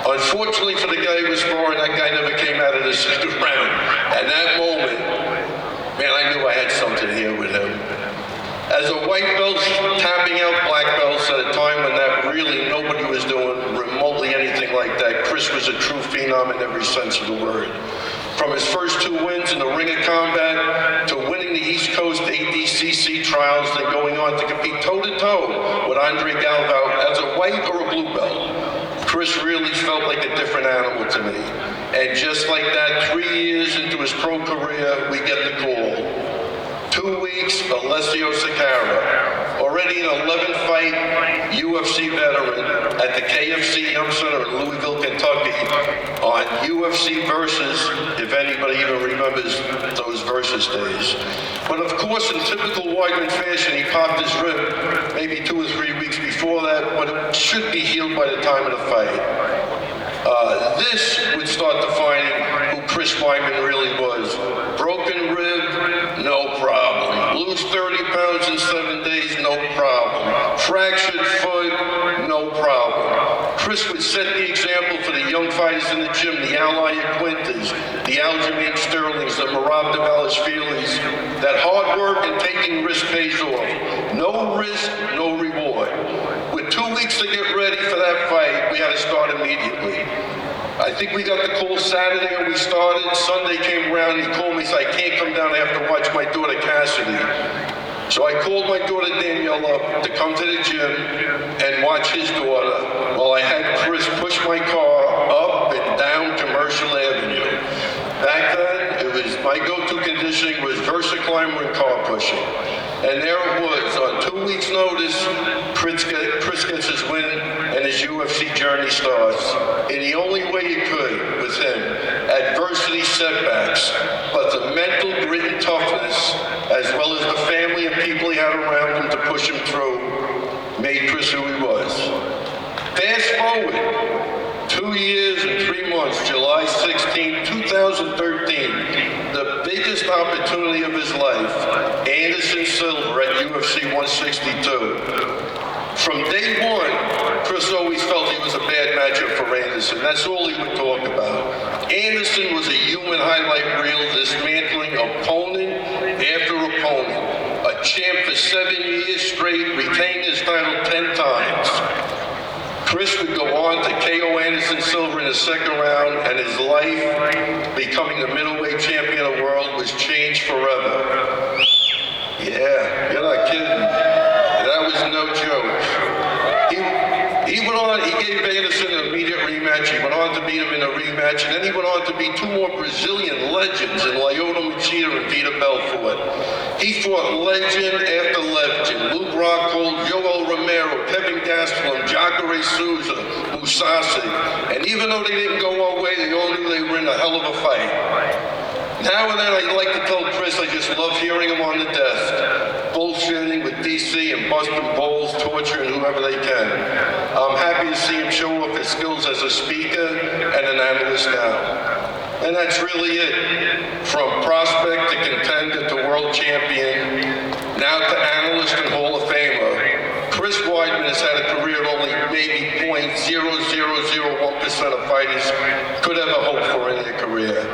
Unfortunately for the guy who was sparring, that guy never came out of the second round. At that moment, man, I knew I had something here with him. As a white belt, tapping out black belts at a time when that really nobody was doing remotely anything like that, Chris was a true phenom in every sense of the word. From his first 2 wins in the Ring of Combat to winning the East Coast ADCC trials, then going on to compete toe-to-toe with Andre Galvao as a white or a blue belt. Chris really felt like a different animal to me. And just like that, 3 years into his pro career, we get the call. 2 weeks, Alessio Sakara, already an 11-fight UFC veteran at the KFC Yum Center in Louisville, Kentucky, on UFC Versus, if anybody even remembers those Versus days. But of course, in typical Weidman fashion, he popped his rib maybe 2 or 3 weeks before that, but it should be healed by the time of the fight. This would start defining who Chris Weidman really was. Broken rib, no problem. Lose 30 pounds in 7 days, no problem. Fractured foot, no problem. Chris would set the example for the young fighters in the gym, the Al Iaquintas, the Aljamain Sterlings, the Merab Dvalishvilis, that hard work and taking risk pays off. No risk, no reward. With 2 weeks to get ready for that fight, we had to start immediately. I think we got the call Saturday and we started. Sunday came around, he called me and said, I can't come down, I have to watch my daughter Cassidy. So I called my daughter Danielle up to come to the gym and watch his daughter while I had Chris push my car up and down Commercial Avenue. Back then, my go-to conditioning was VersaClimber and car pushing. And there it was, on 2 weeks' notice, Chris gets his win and his UFC journey starts. In the only way he could with him, adversity, setbacks, but the mental grit and toughness, as well as the family and people he had around him to push him through, made Chris who he was. Fast forward 2 years and 3 months, July 16, 2013, the biggest opportunity of his life, Anderson Silva at UFC 162. From day one, Chris always felt he was a bad matchup for Anderson. That's all he would talk about. Anderson was a human highlight reel, dismantling opponent after opponent. A champ for 7 years straight, retained his title 10 times. Chris would go on to KO Anderson Silva in the second round, and his life, becoming the middleweight champion of the world, was changed forever. Yeah, you're not kidding. That was no joke. He went on, he gave Anderson an immediate rematch. He went on to beat him in a rematch, and then he went on to beat 2 more Brazilian legends in Lyoto Machida and Vita Belfort. He fought legend after legend: Luke Rockhold, Joel Romero, Kevin Gastelum, Jacare Souza, Mousasi. And even though they didn't go our way, they all knew they were in a hell of a fight. Now and then I like to tell Chris I just love hearing him on the desk, bullshitting with DC and busting balls, torturing whoever they can. I'm happy to see him show off his skills as a speaker and an analyst now. And that's really it. From prospect to contender to world champion, now to analyst and Hall of Famer, Chris Weidman has had a career only maybe 0.0001% of fighters could ever hope for in their career.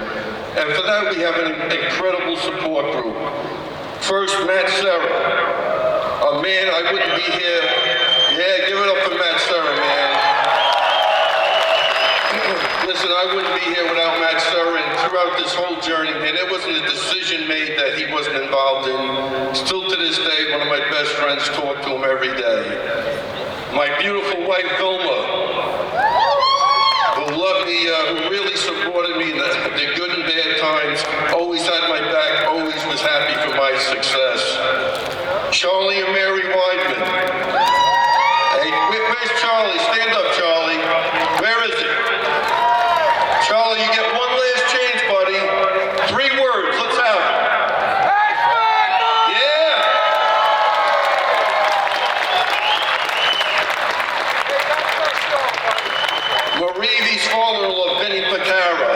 And for that, we have an incredible support group. First, Matt Serra, a man I wouldn't be here. Yeah, give it up for Matt Serra, man. Listen, I wouldn't be here without Matt Serra, and throughout this whole journey, man, there wasn't a decision made that he wasn't involved in. Still to this day, one of my best friends, talk to him every day. My beautiful wife, Vilma, who loved me, who really supported me in the good and bad times, always had my back, always was happy for my success. Charlie and Mary Weidman. Hey, where's Charlie? Stand up, Charlie. Where is it? Charlie, you get one last chance, buddy. 3 words, let's have it. Marivi's father-in-law, Vinny Pereira.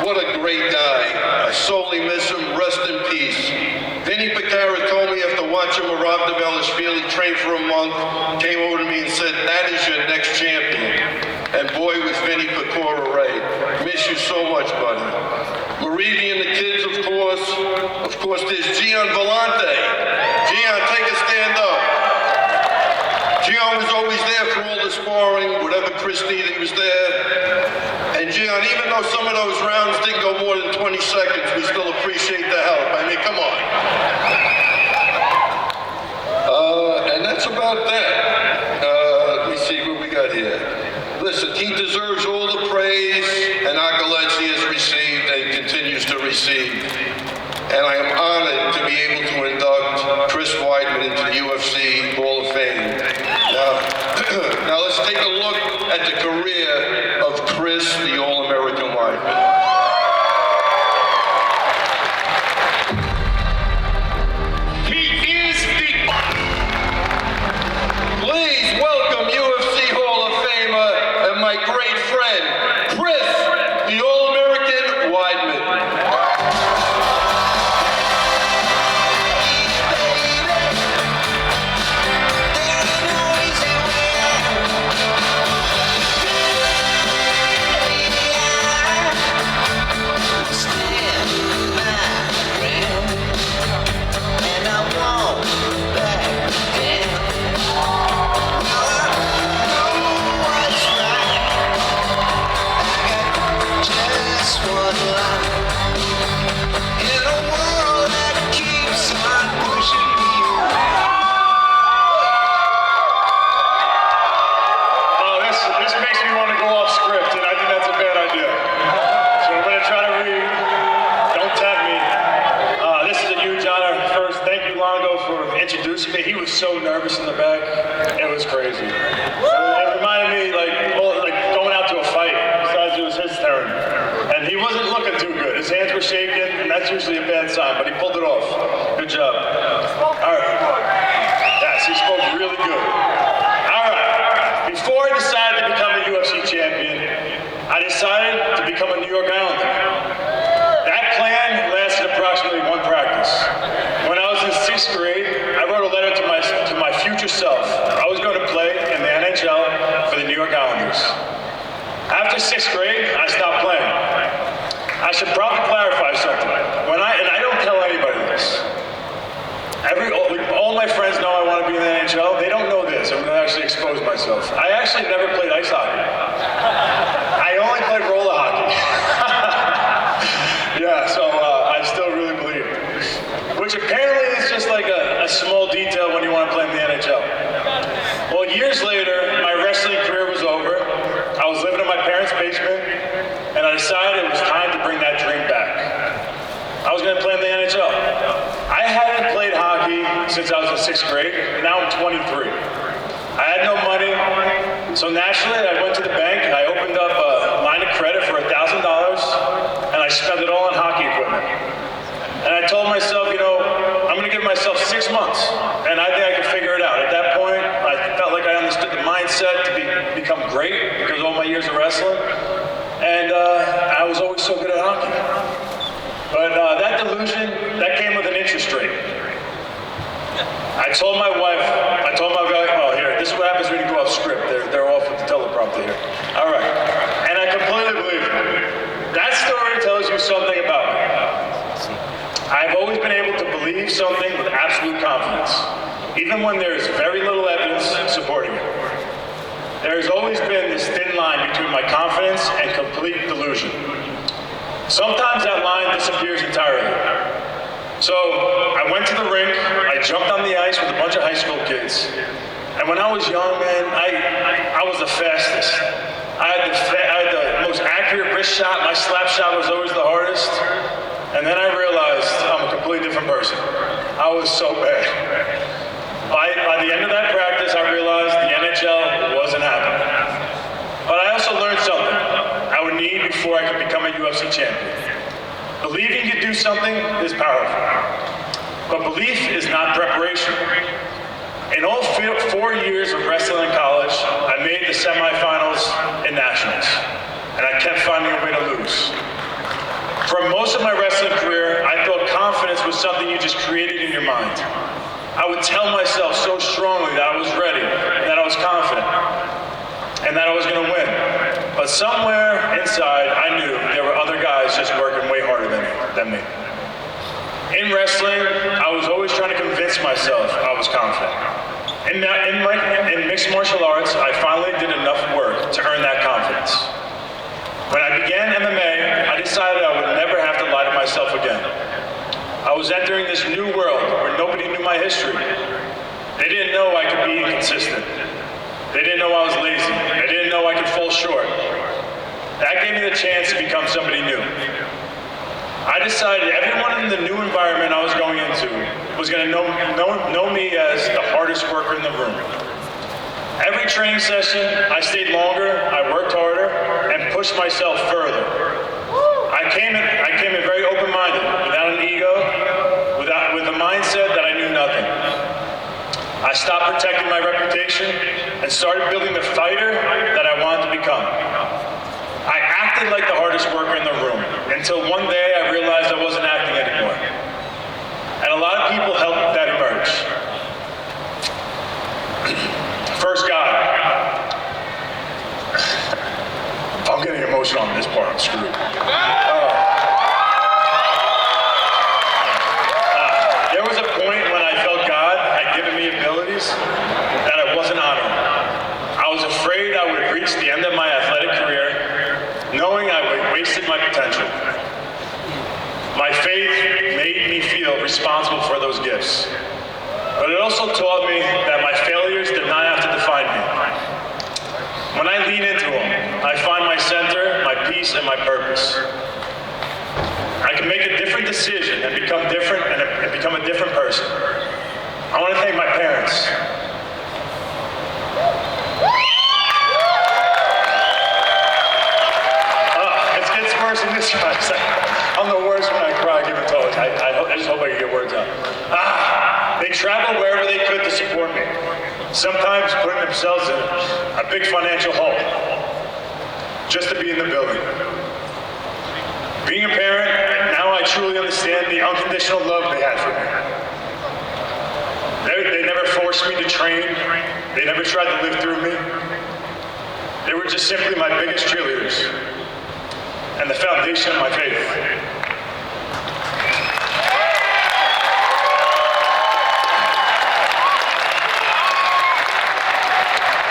What a great guy. I sorely miss him. Rest in peace. Vinny Pereira told me after watching Marab Develishvili train for a month, came over to me and said, "That is your next champion." And boy, was Vinny Pereira right. Miss you so much, buddy. Marivi and the kids, of course. Of course, there's Gian Vellante. Gian, take a stand up. Gian was always there for all the sparring, whatever Chris needed, he was there. And Gian, even though some of those rounds didn't go more than 20 seconds, we still appreciate the help. I mean, come on. And that's about that. Let me see what we got here. Listen, he deserves all the praise and accolades he has received and continues to receive. And I am honored to be able to induct Chris Weidman into the UFC Hall of Fame. Now let's take a look at the career of Chris, the All-American Weidman. Please welcome UFC Hall of Famer and my great friend, Chris, the All-American Weidman.
nervous in the back. It was crazy. It reminded me like going out to a fight. Besides, it was his turn. And he wasn't looking too good. His hands were shaking, and that's usually a bad sign, but he pulled it off. Good job. All right. Yes, he spoke really good. All right. Before I decided to become a UFC champion, I decided to become a New York Islander. That plan lasted approximately one practice. When I was in 6th grade, I wrote a letter to my future self. I was going to play in the NHL for the New York Islanders. After 6th grade, I stopped playing. I should probably clarify something. And I don't tell anybody this. All my friends know I want to be in the NHL. They don't know this. I'm going to actually expose myself. I actually never played ice hockey. I only played roller hockey. Yeah, so I still really believe it. Which apparently is just like a small detail when you want to play in the NHL. Well, years later, my wrestling career was over. I was living in my parents' basement, and I decided it was time to bring that dream back. I was going to play in the NHL. I hadn't played hockey since I was in 6th grade, and now I'm 23. I had no money, so naturally I went to the bank, I opened up a line of credit for $1,000, and I spent it all on hockey equipment. And I told myself, I'm going to give myself 6 months, and I think I can figure it out. At that point, I felt like I understood the mindset to become great because of all my years of wrestling, and I was always so good at hockey. But that delusion, that came with an interest rate. I told my wife, oh, here, this is what happens when you go off script. They're off with the teleprompter here. All right. And I completely believe it. That story tells you something about me. I've always been able to believe something with absolute confidence, even when there's very little evidence supporting it. There's always been this thin line between my confidence and complete delusion. Sometimes that line disappears entirely. So I went to the rink, I jumped on the ice with a bunch of high school kids. And when I was young, man, I was the fastest. I had the most accurate wrist shot. My slap shot was always the hardest. And then I realized I'm a completely different person. I was so bad. By the end of that practice, I realized the NHL wasn't happening. But I also learned something I would need before I could become a UFC champion. Believing you do something is powerful, but belief is not preparation. In all 4 years of wrestling in college, I made the semifinals in nationals, and I kept finding a way to lose. For most of my wrestling career, I thought confidence was something you just created in your mind. I would tell myself so strongly that I was ready, that I was confident, and that I was going to win. But somewhere inside, I knew there were other guys just working way harder than me. In wrestling, I was always trying to convince myself I was confident. In mixed martial arts, I finally did enough work to earn that confidence. When I began MMA, I decided I would never have to lie to myself again. I was entering this new world where nobody knew my history. They didn't know I could be inconsistent. They didn't know I was lazy. They didn't know I could fall short. That gave me the chance to become somebody new. I decided everyone in the new environment I was going into was going to know me as the hardest worker in the room. Every training session, I stayed longer, I worked harder, and pushed myself further. I came in very open-minded, without an ego, with a mindset that I knew nothing. I stopped protecting my reputation and started building the fighter that I wanted to become. I acted like the hardest worker in the room until one day I realized I wasn't acting anymore. And a lot of people helped that emerge. First God. I'm getting emotional on this part, I'm screwed. There was a point when I felt God had given me abilities that I wasn't honoring. I was afraid I would reach the end of my athletic career knowing I had wasted my potential. My faith made me feel responsible for those gifts. But it also taught me that my failures did not have to define me. When I lean into them, I find my center, my peace, and my purpose. I can make a different decision and become different and become a different person. I want to thank my parents. sometimes putting themselves in a big financial hole just to be in the building. Being a parent, now I truly understand the unconditional love they had for me. They never forced me to train. They never tried to live through me. They were just simply my biggest cheerleaders and the foundation of my faith.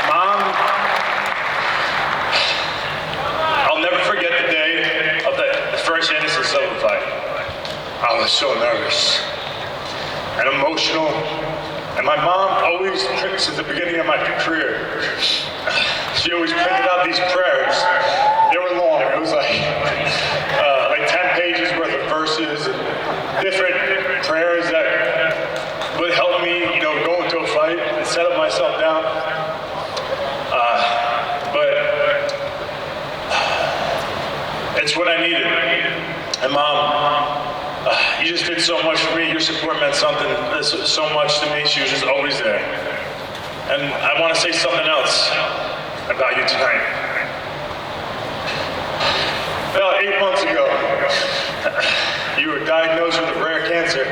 Mom, I'll never forget the day of the first Anderson Silva fight. I was so nervous and emotional. And my mom always, since the beginning of my career, she always printed out these prayers. They were long. It was like 10 pages worth of verses and different prayers that would help me, go into a fight and settle myself down. But it's what I needed. And Mom, you just did so much for me. Your support meant so much to me. She was just always there. And I want to say something else about you tonight. About 8 months ago, you were diagnosed with a rare cancer,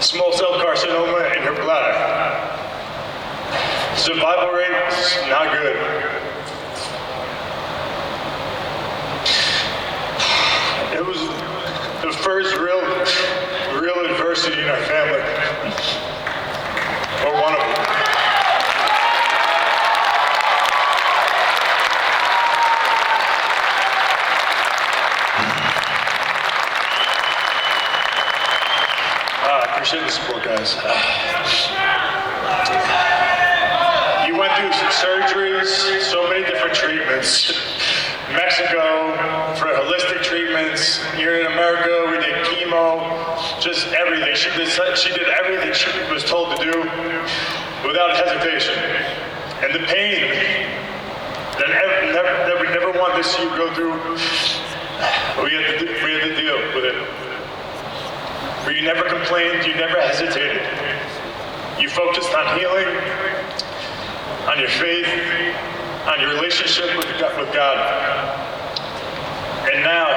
small cell carcinoma in your bladder. Survival rate is not good. It was the first real adversity in our family, or one of them. I appreciate the support, guys. You went through surgeries, so many different treatments. Mexico for holistic treatments. Here in America, we did chemo, just everything. She did everything she was told to do without hesitation. And the pain that we never wanted to see you go through, we had to deal with it. But you never complained, you never hesitated. You focused on healing, on your faith, on your relationship with God. And now,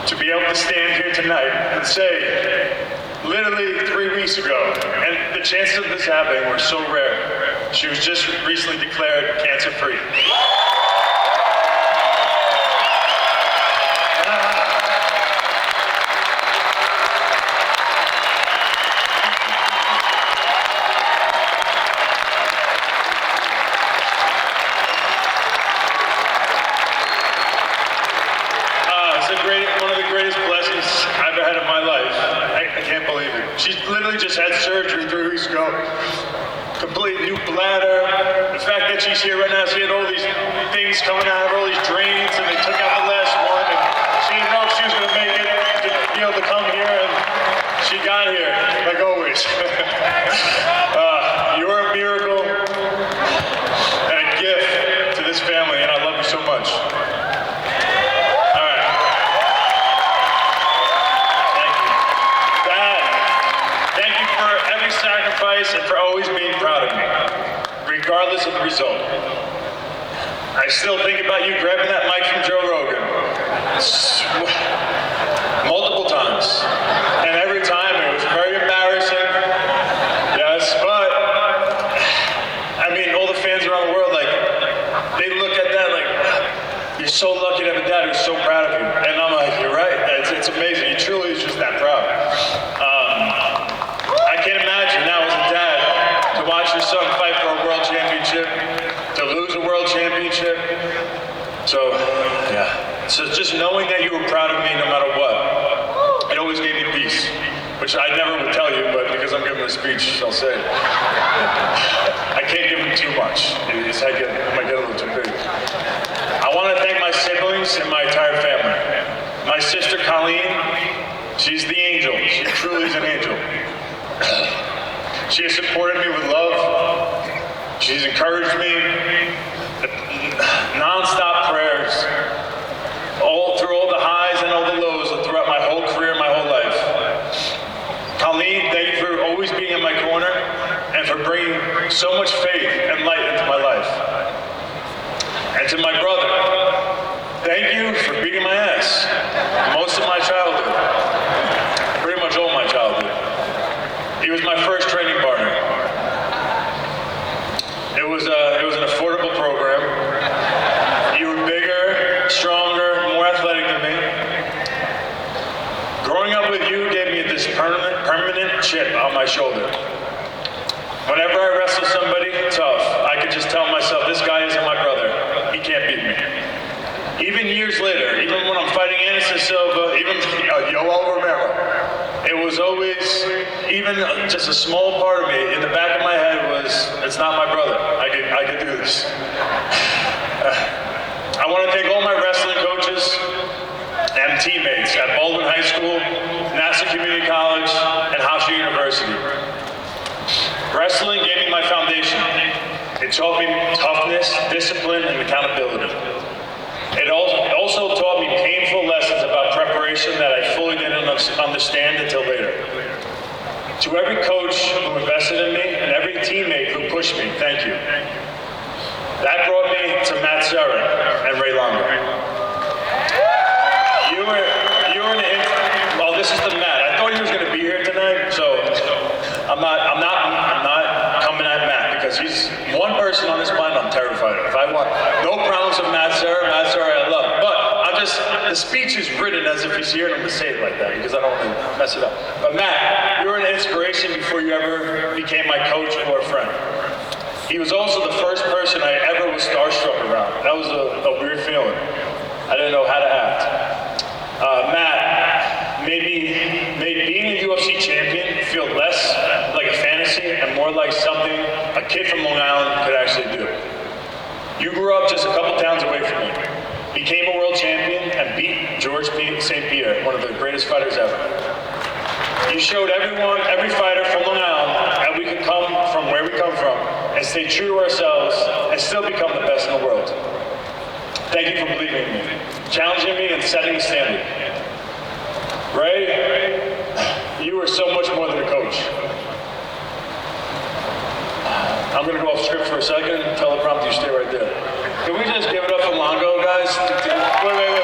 to be able to stand here tonight and say, literally 3 weeks ago, and the chances of this happening were so rare, she was just recently declared cancer-free. She literally just had surgery 3 weeks ago. Complete new bladder. The fact that she's here right now, she had all these things coming out of her, all these drains, and they took out the last one. And she didn't know if she was going to make it to be able to come here, and she got here, like always. You're a miracle and a gift to this family, and I love you so much. And for always being proud of me, regardless of the result. I still think about you grabbing that mic from Joe Rogan multiple times, and every time it was very embarrassing. Yes, but I mean, all the fans around the world, like, they look at that like, you're so lucky to have a dad who's so proud of you. And I'm like, you're right. It's amazing. He truly is just that proud. I can't imagine now as a dad to watch your son fight for a world championship, to lose a world championship. So, yeah. So just knowing that you were proud of me no matter what, it always gave me peace, which I never would tell you, but because I'm giving a speech, I'll say. I can't give him too much. I might get a little too big. I want to thank my siblings and my entire family. My sister Colleen, she's the angel. She truly is an angel. She has supported me with love. She's encouraged me. Non-stop prayers. Through all the highs and all the lows throughout my whole career, my whole life. Colleen, thank you for always being in my corner and for bringing so much faith and light into my life. And to my brother, thank you for beating my ass most of my childhood, pretty much all my childhood. He was my first training partner. It was an affordable program. You were bigger, stronger, more athletic than me. Growing up with you gave me this permanent chip on my shoulder. Whenever I wrestle somebody tough, I could just tell myself, this guy isn't my brother. He can't beat me. Even years later, even when I'm fighting Anderson Silva, even Yoel Romero, it was always, even just a small part of me in the back of my head was, it's not my brother. I could do this. I want to thank all my wrestling coaches and teammates at Baldwin High School, Nassau Community College, and Hofstra University. Wrestling gave me my foundation. It taught me toughness, discipline, and accountability. It also taught me painful lessons about preparation that I fully didn't understand until later. To every coach who invested in me and every teammate who pushed me, thank you. That brought me to Matt Serra and Ray Longo. You were well, this is the Matt. I thought he was going to be here tonight, so I'm not coming at Matt because he's one person on this planet I'm terrified of. I want no problems with Matt Serra I love. But the speech is written as if he's here and I'm going to say it like that because I don't want to mess it up. But Matt, you were an inspiration before you ever became my coach or a friend. He was also the first person I ever was starstruck around. That was a weird feeling. I didn't know how to act. Matt made being a UFC champion feel less like a fantasy and more like something a kid from Long Island could actually do. You grew up just a couple towns away from me, became a world champion, and beat George St. Pierre, one of the greatest fighters ever. You showed every fighter from Long Island that we could come from where we come from and stay true to ourselves and still become the best in the world. Thank you for believing in me, challenging me, and setting the standard. Ray, you are so much more than a coach. I'm going to go off script for a second. Teleprompter, you stay right there. Can we just give it up for Longo, guys? Wait.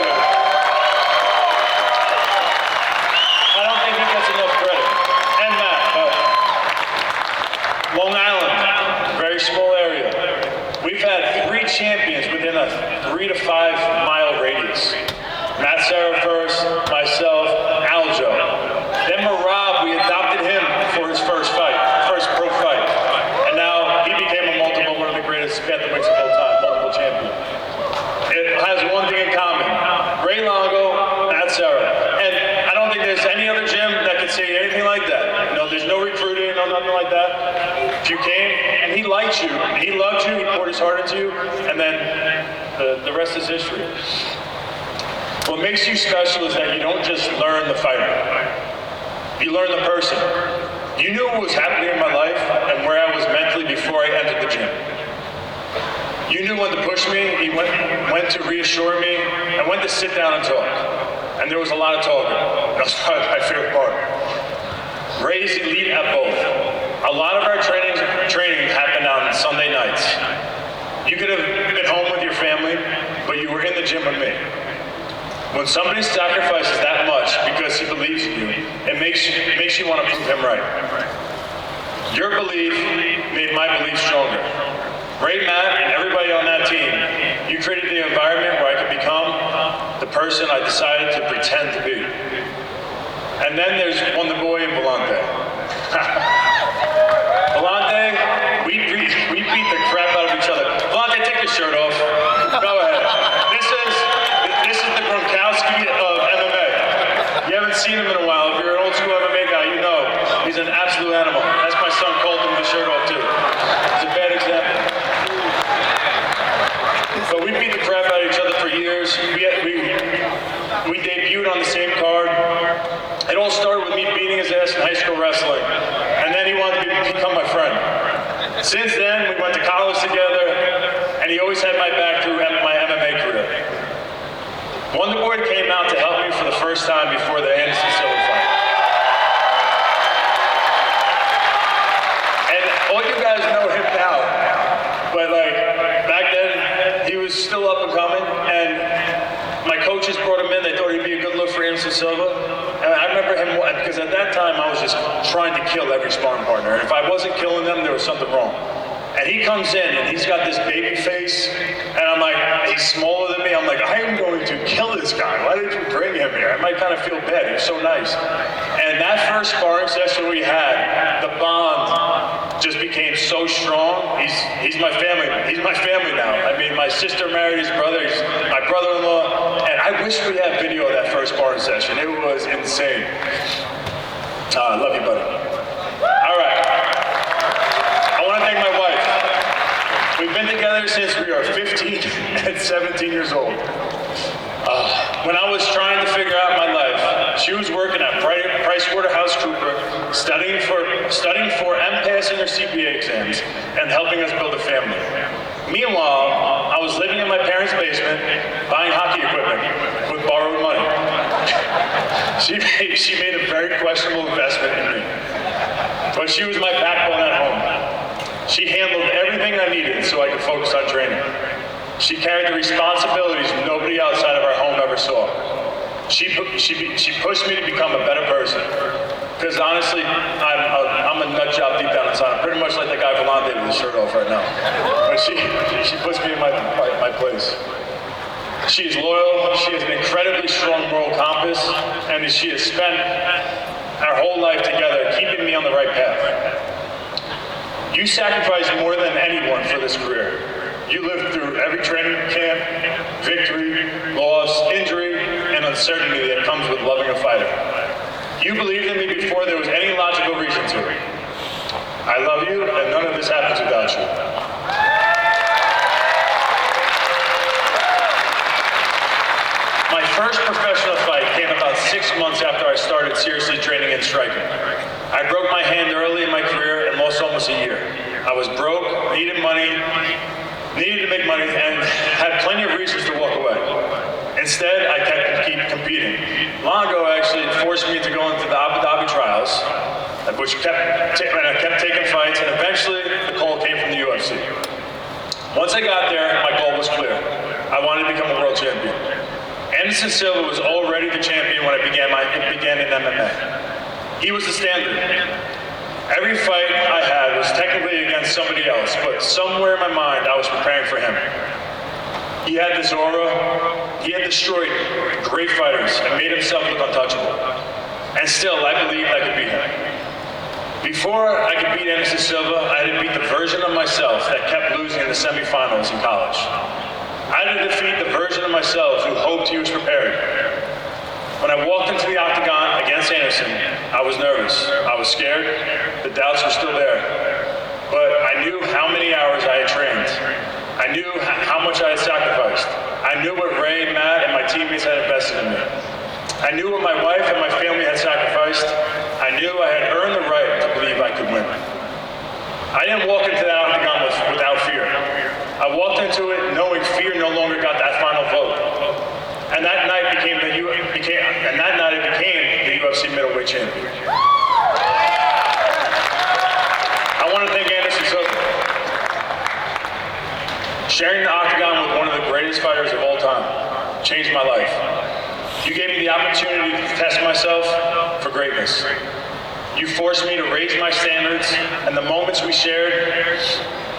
I don't think he gets enough credit. And Matt, but Long Island, very small area. We've had 3 champions within a 3 to 5 mile radius. Matt Serra first, myself, Aljo. Then Marab, we adopted him for his first pro fight. And now he became one of the greatest bantamweights of all time, multiple champion. It has one thing in common. Ray Longo, Matt Serra. And I don't think there's any other gym that could say anything like that. There's no recruiting, no nothing like that. If you came, and he liked you, he loved you, he poured his heart into you, and then the rest is history. What makes you special is that you don't just learn the fighter. You learn the person. You knew what was happening in my life and where I was mentally before I entered the gym. You knew when to push me, you when to reassure me, and when to sit down and talk. And there was a lot of talking. That's probably my favorite part. Ray's elite at both. A lot of our training happened on Sunday nights. You could have been home with your family, but you were in the gym with me. When somebody sacrifices that much because he believes in you, it makes you want to prove him right. Your belief made my belief stronger. Ray, Matt, and everybody on that team, you created the environment where I could become the person I decided to pretend to be. And then there's Wonder Boy and Volante. Volante, we beat the crap out of each other. Volante, take your shirt off. Go ahead. This is the Gronkowski of MMA. You haven't seen him in a while. If you're an old school MMA guy, you know he's an absolute animal. That's my son called him the shirt off too. It's a bad example. But we beat the crap out of each other for years. We debuted on the same card. It all started with me beating his ass in high school wrestling. And then he wanted to become my friend. Since then, we went to college together, and he always had my back through my MMA career. Wonder Boy came out to help me for the first time before the Anderson Silva fight. And all you guys know him Anderson Silva, and I remember him, because at that time I was just trying to kill every sparring partner, and if I wasn't killing them, there was something wrong. And he comes in, and he's got this baby face, and I'm like, he's smaller than me. I'm like, I am going to kill this guy. Why did you bring him here? I might kind of feel bad. He was so nice. And that first sparring session we had, the bond just became so strong. He's my family. He's my family now. I mean, my sister married his brother. He's my brother-in-law. And I wish we had video of that first sparring session. It was insane. I love you, buddy. All right. I want to thank my wife. We've been together since we are 15 and 17 years old. When I was trying to figure out my life, she was working at PricewaterhouseCoopers, studying for and passing her CPA exams, and helping us build a family. Meanwhile, I was living in my parents' basement, buying hockey equipment with borrowed money. She made a very questionable investment in me, but she was my backbone at home. She handled everything I needed so I could focus on training. She carried the responsibilities nobody outside of our home ever saw. She pushed me to become a better person. Because honestly, I'm a nut job deep down inside. I'm pretty much like the guy Volante with his shirt off right now. But she puts me in my place. She is loyal, she has an incredibly strong moral compass, and she has spent our whole life together keeping me on the right path. You sacrificed more than anyone for this career. You lived through every training camp, victory, loss, injury, and uncertainty that comes with loving a fighter. You believed in me before there was any logical reason to it. I love you, and none of this happens without you. My first professional fight came about 6 months after I started seriously training and striking. I broke my hand early in my career and lost almost a year. I was broke, needed to make money, and had plenty of reasons to walk away. Instead, I kept competing. Longo actually forced me to go into the Abu Dhabi trials, which I kept taking fights, and eventually the call came from the UFC. Once I got there, my goal was clear. I wanted to become a world champion. Anderson Silva was already the champion when it began in MMA. He was the standard. Every fight I had was technically against somebody else, but somewhere in my mind, I was preparing for him. He had this aura. He had destroyed great fighters and made himself look untouchable. And still, I believed I could beat him. Before I could beat Anderson Silva, I had to beat the version of myself that kept losing in the semifinals in college. I had to defeat the version of myself who hoped he was prepared. When I walked into the octagon against Anderson, I was nervous. I was scared. The doubts were still there. But I knew how many hours I had trained. I knew how much I had sacrificed. I knew what Ray, Matt, and my teammates had invested in me. I knew what my wife and my family had sacrificed. I knew I had earned the right to believe I could win. I didn't walk into that octagon without fear. I walked into it knowing fear no longer got that final vote. And that night I became the UFC middleweight champion. I want to thank Anderson Silva. Sharing the octagon with one of the greatest fighters of all time changed my life. You gave me the opportunity to test myself for greatness. You forced me to raise my standards, and the moments we shared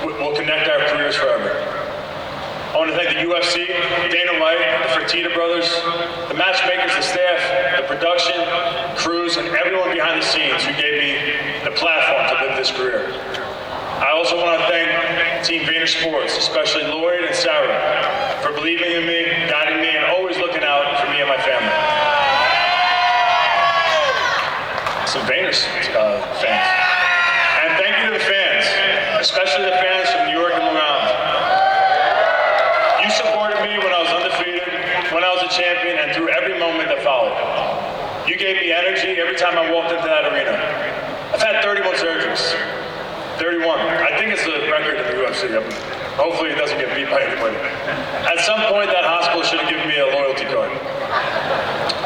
will connect our careers forever. I want to thank the UFC, Dana White, the Fertitta brothers, the matchmakers, the staff, the production, crews, and everyone behind the scenes who gave me the platform to live this career. I also want to thank Team Vayner Sports, especially Lloyd and Sarah, for believing in me, guiding me, and always looking out for me and my family. Some Vayner fans. And thank you to the fans, especially the fans from New York and Long Island. You supported me when I was undefeated, when I was a champion, and through every moment that followed. You gave me energy every time I walked into that arena. I've had 31 surgeries. 31. I think it's the record in the UFC. Hopefully it doesn't get beat by anybody. At some point, that hospital should have given me a loyalty card.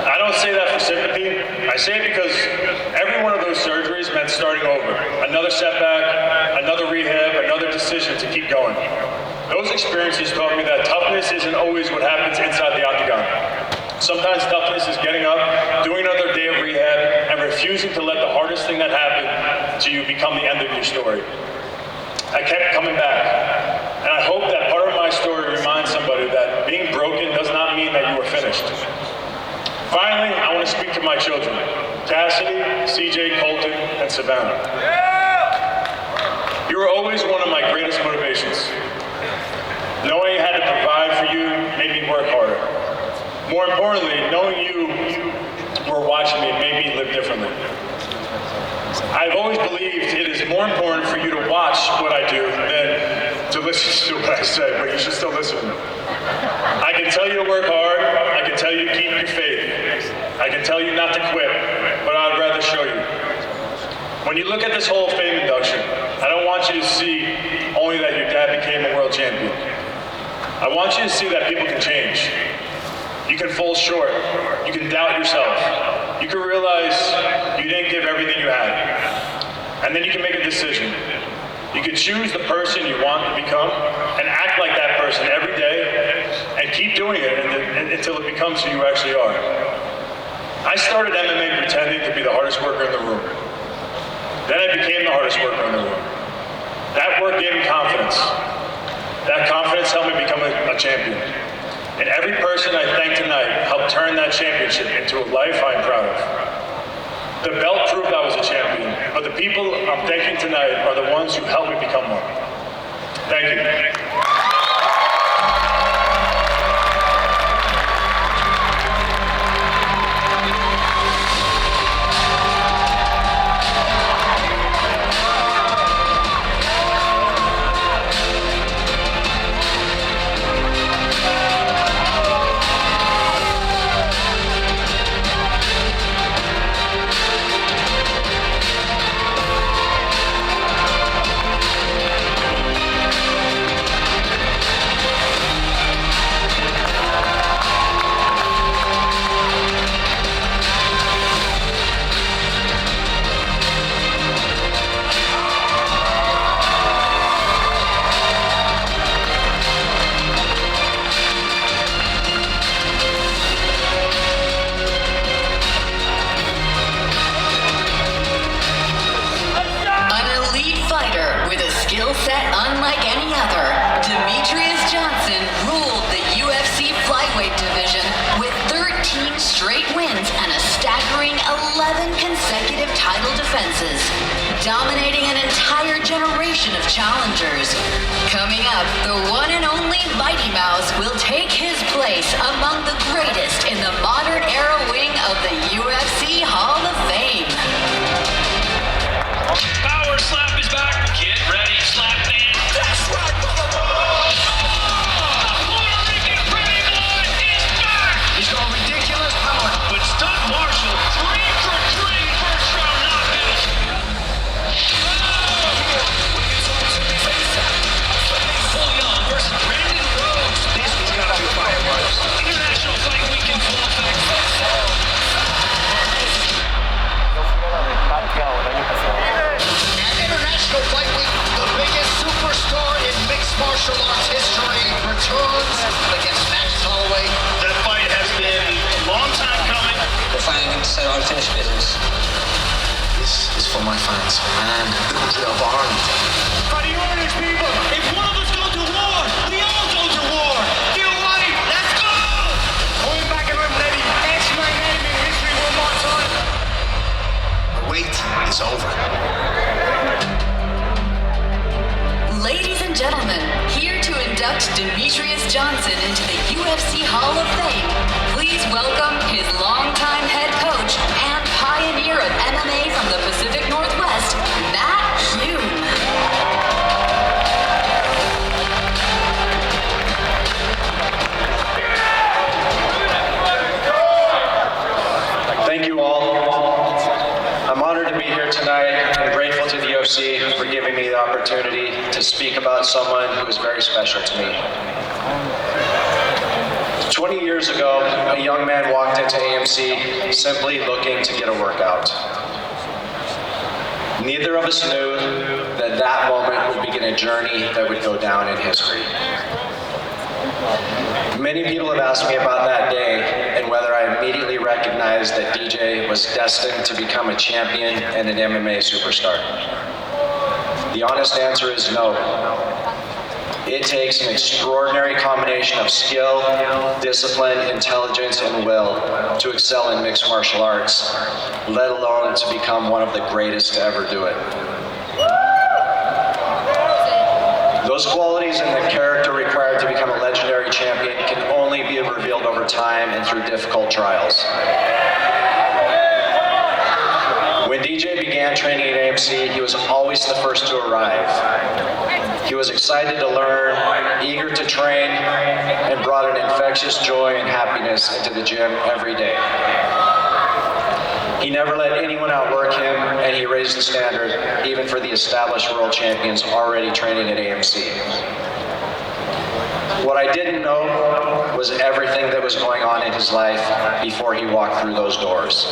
I don't say that for sympathy. I say it because every one of those surgeries meant starting over. Another setback, another rehab, another decision to keep going. Those experiences taught me that toughness isn't always what happens inside the octagon. Sometimes toughness is getting up, doing another day of rehab, and refusing to let the hardest thing that happened to you become the end of your story. I kept coming back, and I hope that part of my story reminds somebody that being broken does not mean that you are finished. Finally, I want to speak to my children, Cassidy, CJ, Colton, and Savannah. You were always one of my greatest motivations. Knowing I had to provide for you made me work harder. More importantly, knowing you were watching me made me live differently. I've always believed it is more important for you to watch what I do than to listen to what I say, but you should still listen to me. I can tell you to work hard, I can tell you to keep your faith, I can tell you not to quit, but I'd rather show you. When you look at this Hall of Fame induction, I don't want you to see only that your dad became a world champion. I want you to see that people can change. You can fall short. You can doubt yourself. You can realize you didn't give everything you had. And then you can make a decision. You can choose the person you want to become and act like that person every day and keep doing it until it becomes who you actually are. I started MMA pretending to be the hardest worker in the room. Then I became the hardest worker in the room. That work gave me confidence. That confidence helped me become a champion. And every person I thank tonight helped turn that championship into a life I'm proud of. The belt proved I was a champion, but the people I'm thanking tonight are the ones who helped me become one. Thank you.
skill set unlike any other, Demetrius Johnson ruled the UFC flyweight division with 13 straight wins and a staggering 11 consecutive title defenses, dominating an entire generation of challengers. Coming up, the one and only Mighty Mouse will take his place among the greatest in the modern era wing of the UFC Hall of Fame.
Power slap is back. Get ready, slap in. That's right, motherfucker! The Puerto Rican pretty boy is back! He's got ridiculous power. But Stunt Marshall, 3 for 3 first round knockouts. Paul Young versus Brandon Rhodes. This one's got to be fireworks. International Fight Week in full effect.
International Fight Week, the biggest superstar in mixed martial arts history, returns against Max Holloway.
That fight has been a long time coming.
We're fighting against unfinished business. This is for my fans and the army.
Priorities, people. If one of us go to war, we all go to war. Feel ready. Let's go. Going back and ready. That's my name in history one more time.
The wait is over.
Ladies and gentlemen, here to induct Demetrius Johnson into the UFC Hall of Fame, please welcome his longtime head coach and pioneer of MMA from the Pacific Northwest, Matt Hume.
Thank you all. I'm honored to be here tonight and grateful to the UFC for giving me the opportunity to speak about someone who is very special to me. 20 years ago, a young man walked into AMC simply looking to get a workout. Neither of us knew that that moment would begin a journey that would go down in history. Many people have asked me about that day and whether immediately recognized that DJ was destined to become a champion and an MMA superstar. The honest answer is no. It takes an extraordinary combination of skill, discipline, intelligence, and will to excel in mixed martial arts, let alone to become one of the greatest to ever do it. Those qualities and the character required to become a legendary champion can only be revealed over time and through difficult trials. When DJ began training at AMC, he was always the first to arrive. He was excited to learn, eager to train, and brought an infectious joy and happiness into the gym every day. He never let anyone outwork him, and he raised the standard even for the established world champions already training at AMC. What I didn't know was everything that was going on in his life before he walked through those doors.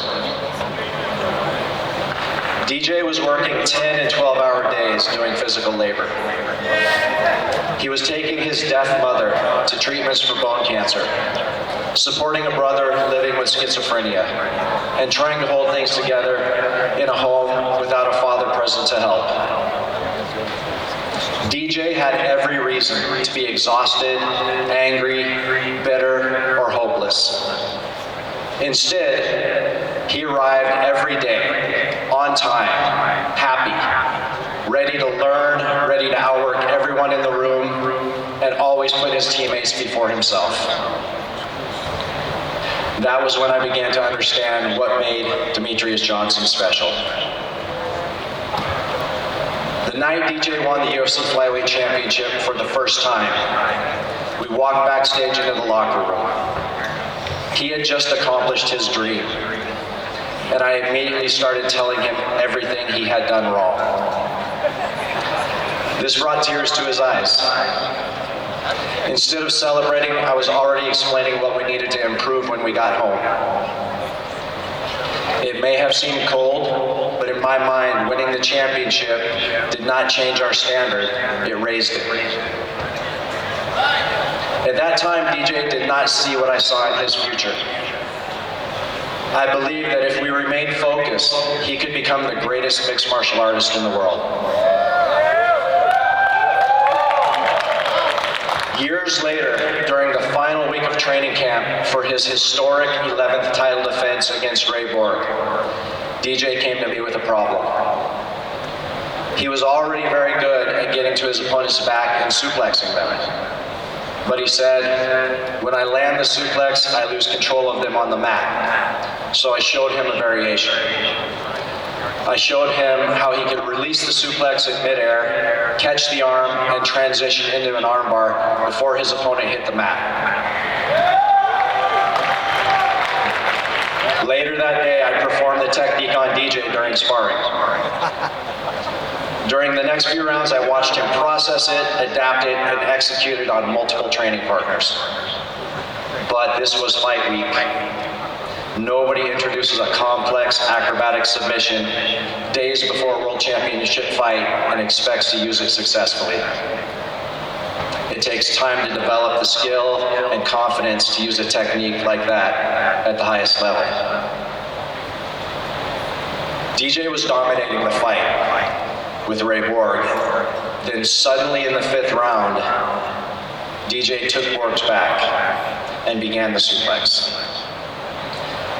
DJ was working 10 and 12-hour days doing physical labor. He was taking his deaf mother to treatments for bone cancer, supporting a brother living with schizophrenia, and trying to hold things together in a home without a father present to help. DJ had every reason to be exhausted, angry, bitter, or hopeless. Instead, he arrived every day, on time, happy, ready to learn, ready to outwork everyone in the room, and always put his teammates before himself. That was when I began to understand what made Demetrius Johnson special. The night DJ won the UFC Flyweight Championship for the first time, we walked backstage into the locker room. He had just accomplished his dream, and I immediately started telling him everything he had done wrong. This brought tears to his eyes. Instead of celebrating, I was already explaining what we needed to improve when we got home. It may have seemed cold, but in my mind, winning the championship did not change our standard, it raised it. At that time, DJ did not see what I saw in his future. I believed that if we remained focused, he could become the greatest mixed martial artist in the world. Years later, during the final week of training camp for his historic 11th title defense against Ray Borg, DJ came to me with a problem. He was already very good at getting to his opponent's back and suplexing them. But he said, when I land the suplex, I lose control of them on the mat. So I showed him a variation. I showed him how he could release the suplex in midair, catch the arm, and transition into an armbar before his opponent hit the mat. Later that day, I performed the technique on DJ during sparring. During the next few rounds, I watched him process it, adapt it, and execute it on multiple training partners. But this was fight week. Nobody introduces a complex acrobatic submission days before a world championship fight and expects to use it successfully. It takes time to develop the skill and confidence to use a technique like that at the highest level. DJ was dominating the fight with Ray Borg. Then suddenly in the 5th round, DJ took Borg's back and began the suplex.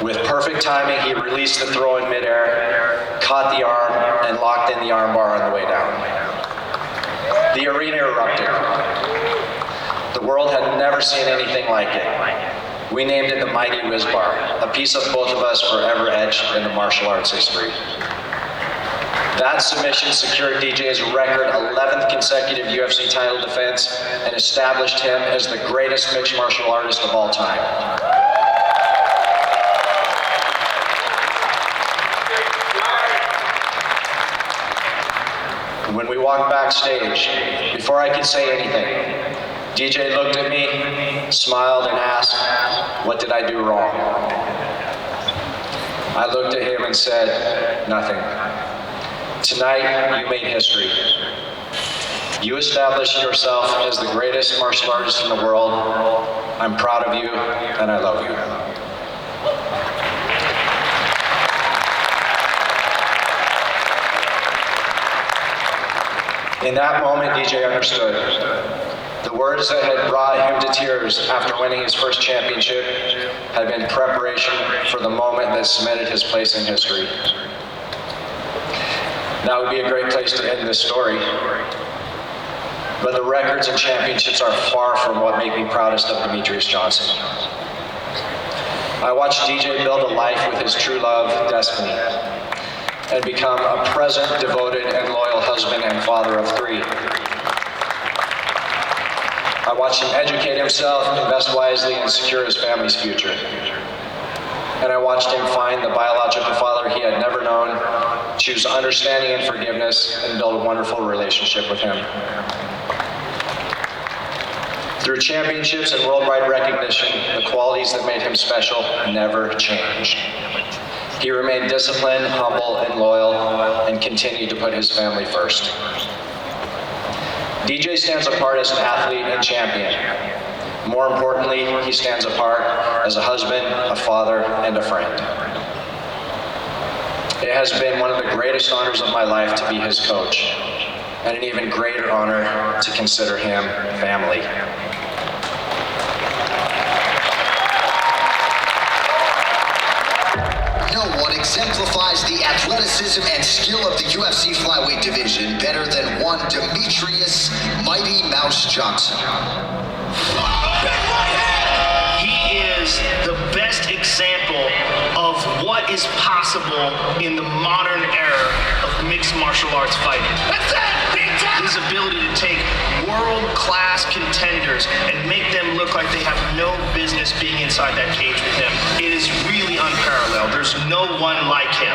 With perfect timing, he released the throw in midair, caught the arm, and locked in the armbar on the way down. The arena erupted. The world had never seen anything like it. We named it the Mighty Whiz Bar, a piece of both of us forever etched in the martial arts history. That submission secured DJ's record 11th consecutive UFC title defense and established him as the greatest mixed martial artist of all time. When we walked backstage, before I could say anything, DJ looked at me, smiled, and asked, "What did I do wrong?" I looked at him and said, "Nothing. Tonight, you made history. You established yourself as the greatest martial artist in the world. I'm proud of you, and I love you." In that moment, DJ understood. The words that had brought him to tears after winning his first championship had been preparation for the moment that cemented his place in history. That would be a great place to end this story. But the records and championships are far from what make me proudest of Demetrius Johnson. I watched DJ build a life with his true love, Destiny, and become a present, devoted, and loyal husband and father of 3. I watched him educate himself, invest wisely, and secure his family's future. And I watched him find the biological father he had never known, choose understanding and forgiveness, and build a wonderful relationship with him. Through championships and worldwide recognition, the qualities that made him special never changed. He remained disciplined, humble, and loyal, and continued to put his family first. DJ stands apart as an athlete and champion. More importantly, he stands apart as a husband, a father, and a friend. It has been one of the greatest honors of my life to be his coach, and an even greater honor to consider him family.
No one exemplifies the athleticism and skill of the UFC flyweight division better than one Demetrius Mighty Mouse Johnson.
He is the best example of what is possible in the modern era of mixed martial arts fighting. That's it! His ability to take world-class contenders and make them look like they have no business being inside that cage with him. It is really unparalleled. There's no one like him.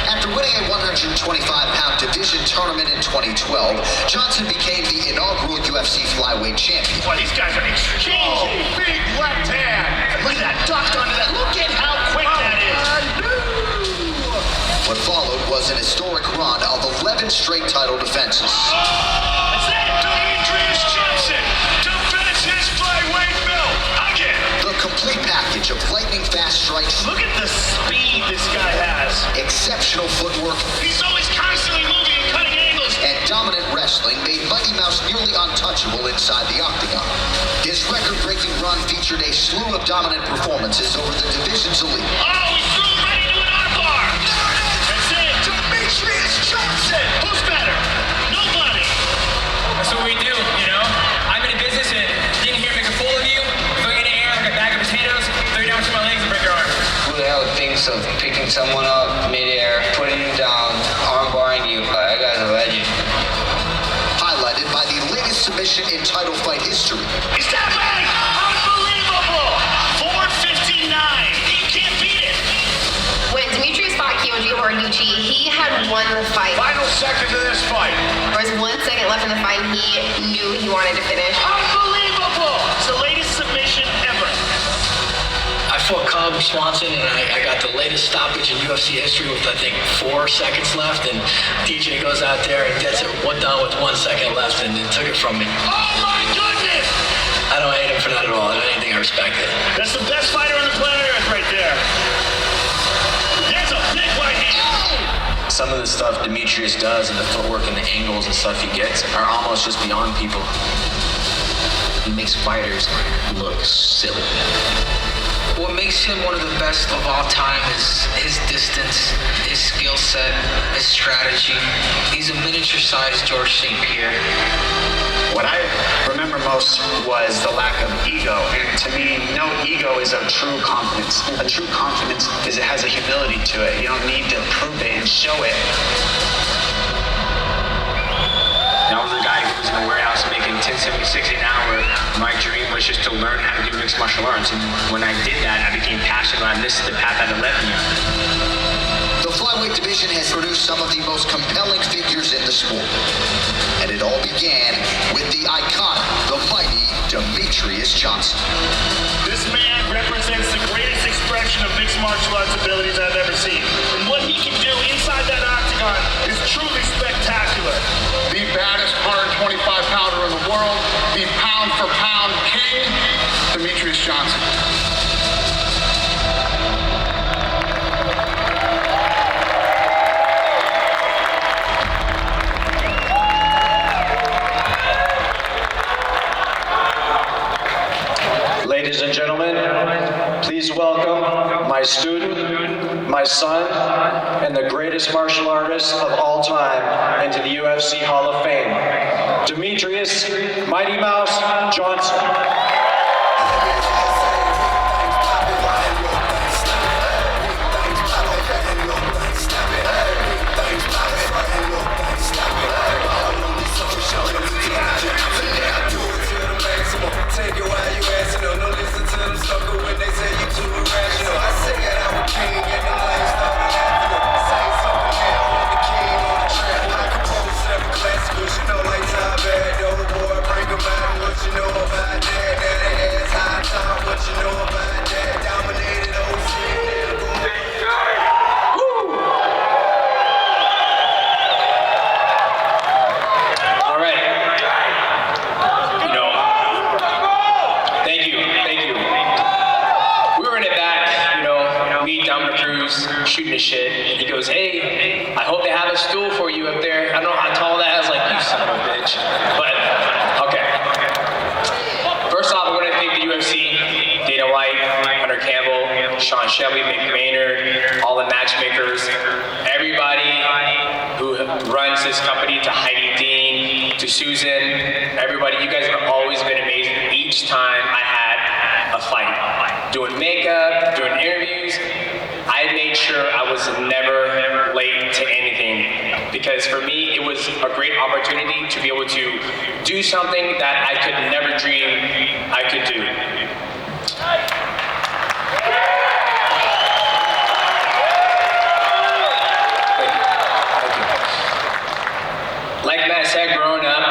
After winning a 125-pound division tournament in 2012, Johnson became the inaugural UFC flyweight champion.
Boy, these guys are exchanging. Big left hand. Look at that, ducked onto that. Look at how quick that is.
What followed was an historic run of 11 straight title defenses.
That's it. Demetrius Johnson defends his flyweight belt again.
The complete package of lightning-fast strikes.
Look at the speed this guy has.
Exceptional footwork.
He's always constantly moving and cutting angles.
And dominant wrestling made Mighty Mouse nearly untouchable inside the octagon. His record-breaking run featured a slew of dominant performances over the division's elite.
Oh, he's through right into an armbar. That's it. Demetrius Johnson. Who's better? Nobody.
That's what we do, you know? I'm in a business and getting here, make a fool of you, throw you in the air like a bag of potatoes, throw you down between my legs and break your arm.
Who the hell thinks of picking someone up midair, putting him down, armbarring you? That guy's a legend.
Highlighted by the latest submission in title fight history.
He's tapping! Unbelievable! 459. You can't beat it.
When Demetrius fought Kyoji Horiguchi, he had won the fight.
Final seconds of this fight.
There was 1 second left in the fight, and he knew he wanted to finish.
Unbelievable! It's the latest submission ever.
I fought Cobb Swanson, and I got the latest stoppage in UFC history with, I think, 4 seconds left, and DJ goes out there and gets it done with 1 second left and took it from me.
Oh my goodness!
I don't hate him for that at all. If anything, I respect it.
That's the best fighter on the planet Earth right there. That's a big right hand.
Some of the stuff Demetrius does and the footwork and the angles and stuff he gets are almost just beyond people. He makes fighters look silly.
What makes him one of the best of all time is his distance, his skill set, his strategy. He's a miniature-sized George St. Pierre.
What I remember most was the lack of ego, and to me, no ego is a true confidence. A true confidence is it has a humility to it. You don't need to prove it and show it.
I was a guy who was in a warehouse making $10.76 an hour. My dream was just to learn how to do mixed martial arts, and when I did that, I became passionate and this is the path that it led me on.
The flyweight division has produced some of the most compelling figures in the sport. And it all began with the iconic, the mighty Demetrius Johnson.
This man represents the greatest expression of mixed martial arts abilities I've ever seen. And what he can do inside that octagon is truly spectacular.
The baddest 125-pounder in the world, the pound-for-pound king, Demetrius Johnson.
Please welcome my student, my son, and the greatest martial artist of all time into the UFC Hall of Fame, Demetrius Mighty Mouse Johnson.
Take it while you asking them, don't listen to them sucker when they say you too irrational. I say that I'm a king and the lions started laughing up. Say something now, I'm the king on the track. I compose seven classicals, you know like Ty Bad, though boy, bring them out. What you know about that? Now they ass high top, what you know about that? Dominated OC,
All right. Demetrius shooting his shit. He goes, hey, I hope they have a stool for you up there. I don't know how tall that is. Like, you son of a bitch. But, okay. First off, I want to thank the UFC, Dana White, Hunter Campbell, Sean Shelby, Mick Maynard, all the matchmakers, everybody who runs this company, to Heidi Dean, to Susan, everybody. You guys have always been amazing each time I had a fight. Doing makeup, doing interviews, I made sure I was never late to anything, because for me it was a great opportunity to be able to do something that I could never dream I could do. Like Matt said, growing up,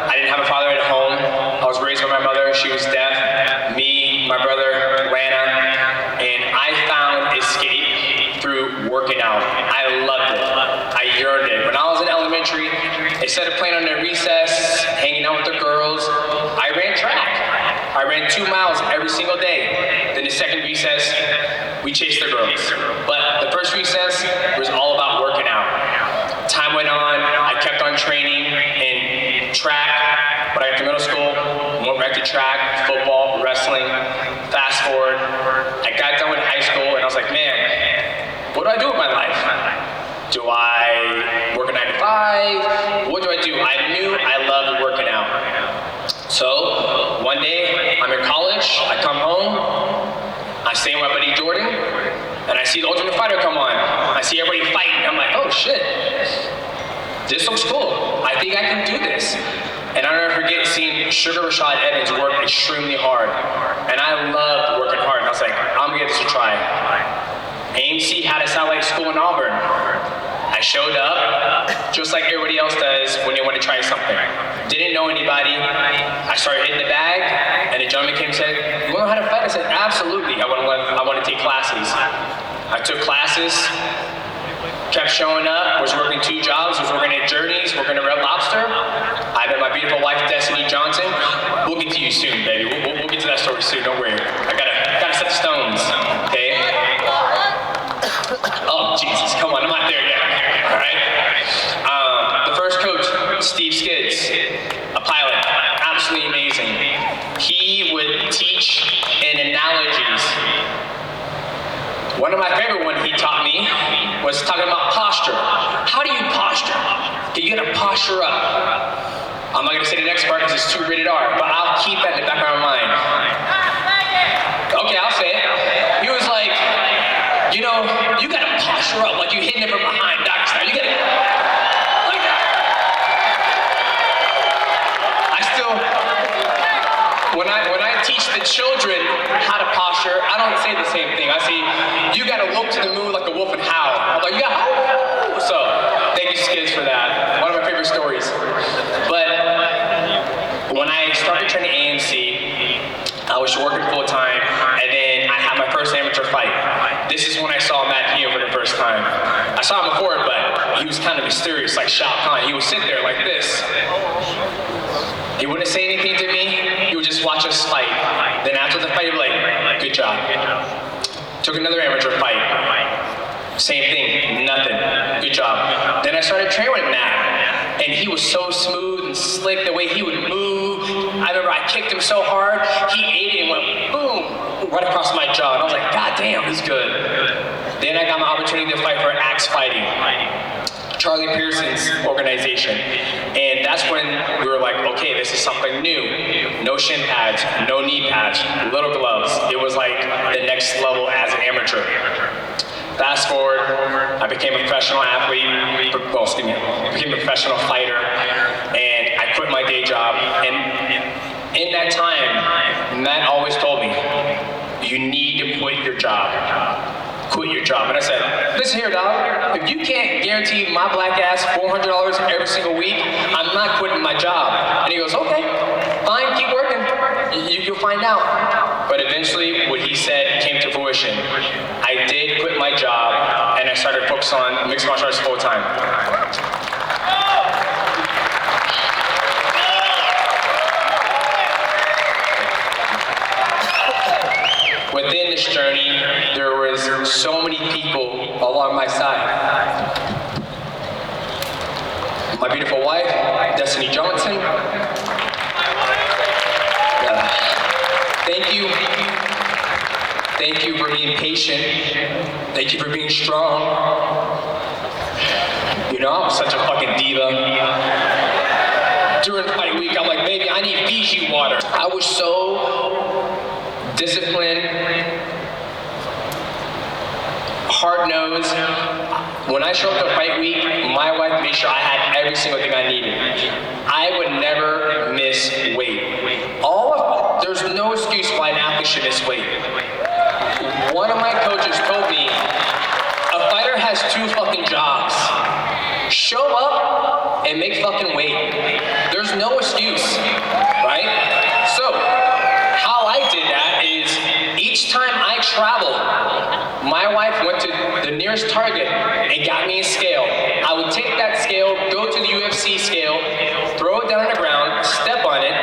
I didn't have a father at home. I was raised by my mother. She was deaf. Me, my brother, Lana, and I found escape through working out. I loved it. I yearned it. When I was in elementary, instead of playing on their recess, hanging out with the girls, I ran track. I ran 2 miles every single day. Then the second recess, we chased the girls. But the first recess was all about working out. Time went on, I kept on training in track. When I got to middle school, went back to track, football, wrestling. Fast forward, I got done with high school and I was like, man, what do I do with my life? Do I work a 9 to 5? What do I do? I knew I loved working out. So one day, I'm in college, I come home, I stay with my buddy Jordan, and I see the Ultimate Fighter come on. I see everybody fighting. I'm like, oh shit, this looks cool. I think I can do this. And I'll never forget seeing Sugar Rashad Evans work extremely hard. And I loved working hard. And I was like, I'm gonna give this a try. AMC had a satellite school in Auburn. I showed up, just like everybody else does when they want to try something. Didn't know anybody. I started hitting the bag, and a gentleman came and said, you wanna know how to fight? I said, absolutely, I wanna take classes. I took classes, kept showing up, was working 2 jobs, was working at Journeys, working at Red Lobster. I met my beautiful wife, Destiny Johnson. We'll get to you soon, baby. We'll get to that story soon, don't worry. I gotta set the stones, okay? Oh, Jesus, come on, I'm not there yet, all right? The first coach, Steve Skids, a pilot, absolutely amazing. He would teach in analogies. One of my favorite ones he taught me was talking about posture. How do you posture? Okay, you gotta posture up. I'm not gonna say the next part because it's too rated R, but I'll keep that in the back of my mind. Okay, I'll say it. He was like, you know, you gotta posture up like you hitting it from behind, doggy style. You gotta, like that. I still, when I teach the children how to posture, I don't say the same thing. I say, you gotta look to the moon like a wolf and howl. I'm like, you gotta howl. So, thank you, Skids, for that. One of my favorite stories. But when I started training AMC, I was working full time, and then I had my first amateur fight. This is when I saw Matt Hugh for the first time. I saw him before, but he was kind of mysterious, like Shao Kahn. He would sit there like this. He wouldn't say anything to me. He would just watch us fight. Then after the fight, he'd be like, good job. Took another amateur fight. Same thing, nothing. Good job. Then I started training with Matt, and he was so smooth and slick the way he would move. I remember I kicked him so hard, he ate it and went boom. right across my jaw. And I was like, God damn, this is good. Then I got my opportunity to fight for Axe Fighting, Charlie Pearson's organization. And that's when we were like, okay, this is something new. No shin pads, no knee pads, little gloves. It was like the next level as an amateur. Fast forward, I became a professional athlete, became a professional fighter, and I quit my day job. And in that time, Matt always told me, you need to quit your job. Quit your job. And I said, listen here, dog, if you can't guarantee my black ass $400 every single week, I'm not quitting my job. And he goes, okay, fine, keep working. You'll find out. But eventually, what he said came to fruition. I did quit my job, and I started focusing on mixed martial arts full time. Within this journey, there was so many people along my side. My beautiful wife, Destiny Johnson. Thank you. Thank you for being patient. Thank you for being strong. You know, I'm such a fucking diva. During fight week, I'm like, baby, I need Fiji water. I was so disciplined, hard-nosed. When I showed up to fight week, my wife made sure I had every single thing I needed. I would never miss weight. There's no excuse why an athlete should miss weight. One of my coaches told me, a fighter has 2 fucking jobs. Show up and make fucking weight. There's no excuse, right? So, how I did that is, each time I traveled, my wife went to the nearest Target and got me a scale. I would take that scale, go to the UFC scale, throw it down on the ground, step on it,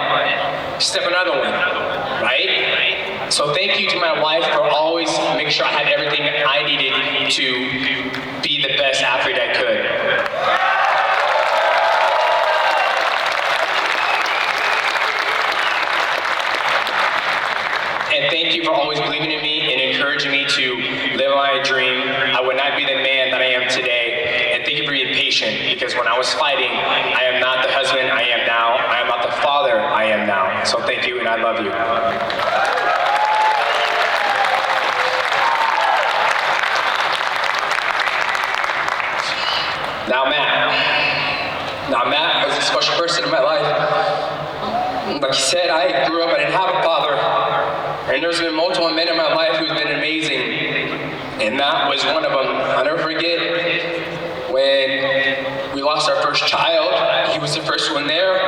step another one, right? So thank you to my wife for always making sure I had everything I needed to be the best athlete I could. And thank you for always believing in me and encouraging me to live my dream. I would not be the man that I am today. And thank you for being patient, because when I was fighting, I am not the husband I am now. I am not the father I am now. So thank you, and I love you. Now Matt was a special person in my life. Like he said, I grew up, I didn't have a father. And there's been multiple men in my life who've been amazing. And Matt was one of them. I'll never forget when we lost our first child. He was the first one there.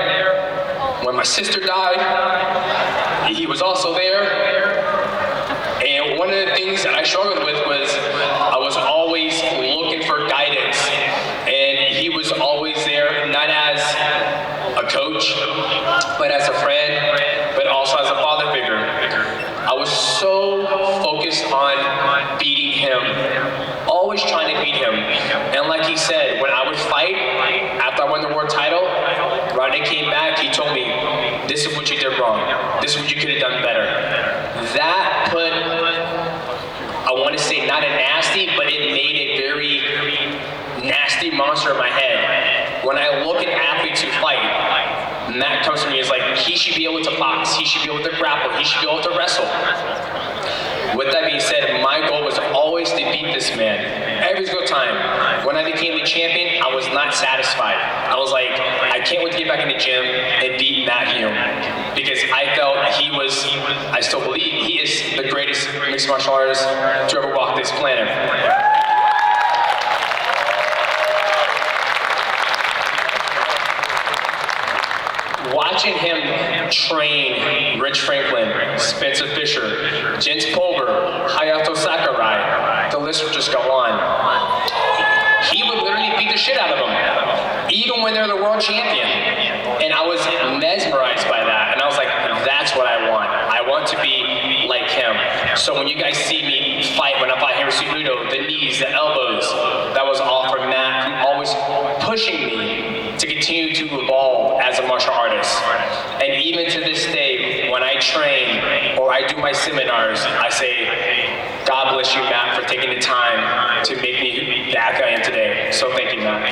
When my sister died, he was also there. And one of the things that I struggled with was I was always looking for guidance. And he was always there, not as a coach, but as a friend, but also as a father figure. I was so focused on beating him, always trying to beat him. And like he said, when I would fight, after I won the world title, when I came back, he told me, this is what you did wrong. This is what you could have done better. That put, I want to say not a nasty, but it made a very nasty monster in my head. When I look at athletes who fight, Matt comes to me as like, he should be able to box, he should be able to grapple, he should be able to wrestle. With that being said, my goal was always to beat this man every single time. When I became the champion, I was not satisfied. I was like, I can't wait to get back in the gym and beat Matt Hume. Because I felt he was, I still believe, he is the greatest mixed martial artist to ever walk this planet. Watching him train Rich Franklin, Spencer Fisher, Jens Pulver, Hayato Sakurai, the list would just go on. He would literally beat the shit out of them, even when they're the world champion. And I was mesmerized by that. And I was like, that's what I want. I want to be like him. So when you guys see me fight, when I fight Henry Cejudo, the knees, the elbows, that was all from Matt, always pushing me to continue to evolve as a martial artist. And even to this day, when I train or I do my seminars, I say, God bless you, Matt, for taking the time to make me the athlete I am today. So thank you, Matt.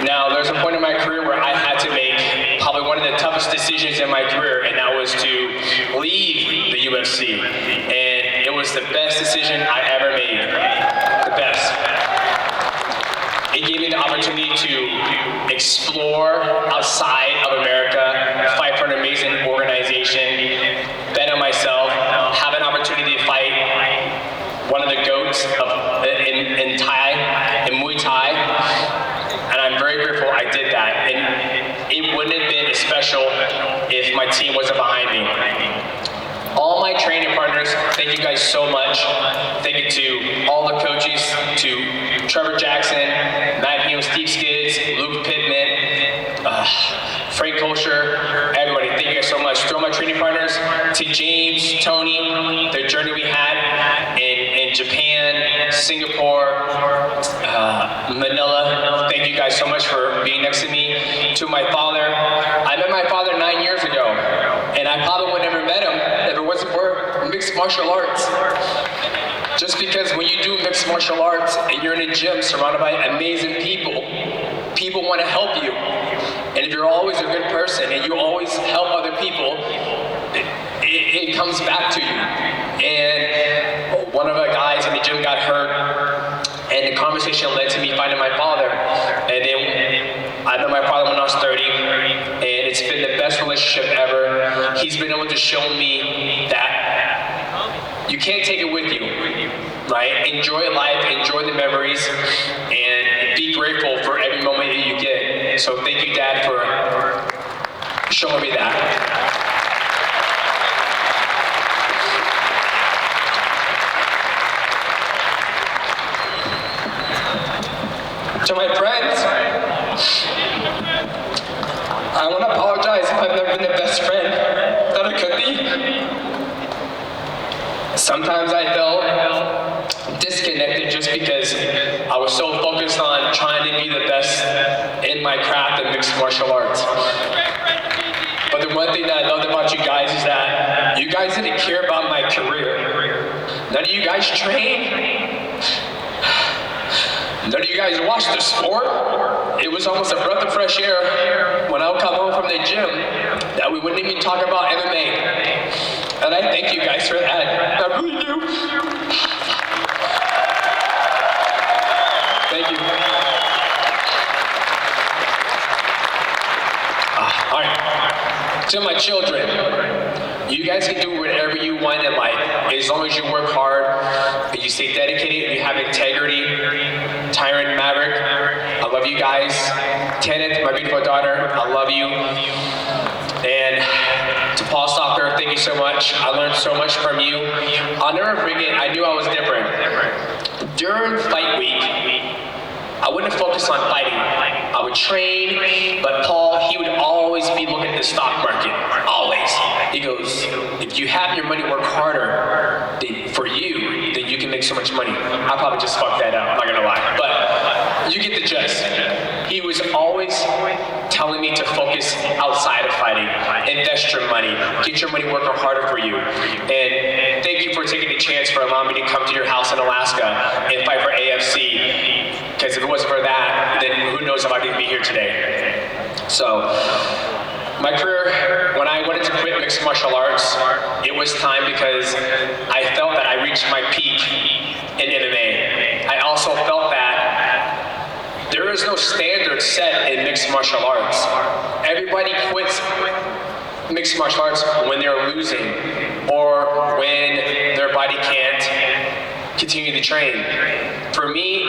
Now, there's a point in my career where I had to make probably one of the toughest decisions in my career, and that was to leave the UFC. And it was the best decision I ever made. The best. It gave me the opportunity to explore outside of America, fight for an amazing organization, bet on myself, have an opportunity to fight one of the GOATs in Thai, in Muay Thai. And I'm very grateful I did that. And it wouldn't have been as special if my team wasn't behind me. All my training partners, thank you guys so much. Thank you to all the coaches, to Trevor Jackson, Matt Hume, Steve Skids, Luke Pittman, Frank Kolscher, everybody, thank you guys so much. To all my training partners, to James, Tony, the journey we had in Japan, Singapore, Manila, thank you guys so much for being next to me. To my father, I met my father 9 years ago, and I probably would have never met him if it wasn't for mixed martial arts. Just because when you do mixed martial arts and you're in a gym surrounded by amazing people, people want to help you. And if you're always a good person and you always help other people, it comes back to you. And one of the guys in the gym got hurt, and the conversation led to me finding my father. And then I met my father when I was 30, and it's been the best relationship ever. He's been able to show me that you can't take it with you, right? Enjoy life, enjoy the memories, and be grateful for every moment that you get. So thank you, Dad, for showing me that. To my friends, I want to apologize if I've never been the best friend that I could be. Sometimes I felt disconnected just because I was so focused on trying to be the best in my craft of mixed martial arts. But the one thing that I loved about you guys is that you guys didn't care about my career. None of you guys trained. None of you guys watched the sport. It was almost a breath of fresh air when I would come home from the gym that we wouldn't even talk about MMA. And I thank you guys for that. I really do. Thank you. All right. To my children, you guys can do whatever you want in life as long as you work hard and you stay dedicated and you have integrity. Tyrant Maverick, I love you guys. Kenneth, my beautiful daughter, I love you. And to Paul Stalker, thank you so much. I learned so much from you. I'll never forget, I knew I was different. During fight week, I wouldn't focus on fighting. I would train, but Paul, he would always be looking at the stock market. Always. He goes, if you have your money work harder for you, then you can make so much money. I probably just fucked that up, I'm not gonna lie. But you get the gist. He was always telling me to focus outside of fighting. Invest your money. Get your money working harder for you. And thank you for taking the chance for allowing me to come to your house in Alaska and fight for AFC. Because if it wasn't for that, then who knows if I could be here today. So, my career, when I wanted to quit mixed martial arts, it was time because I felt that I reached my peak in MMA. I also felt that there is no standard set in mixed martial arts. Everybody quits mixed martial arts when they're losing or when their body can't continue to train. For me,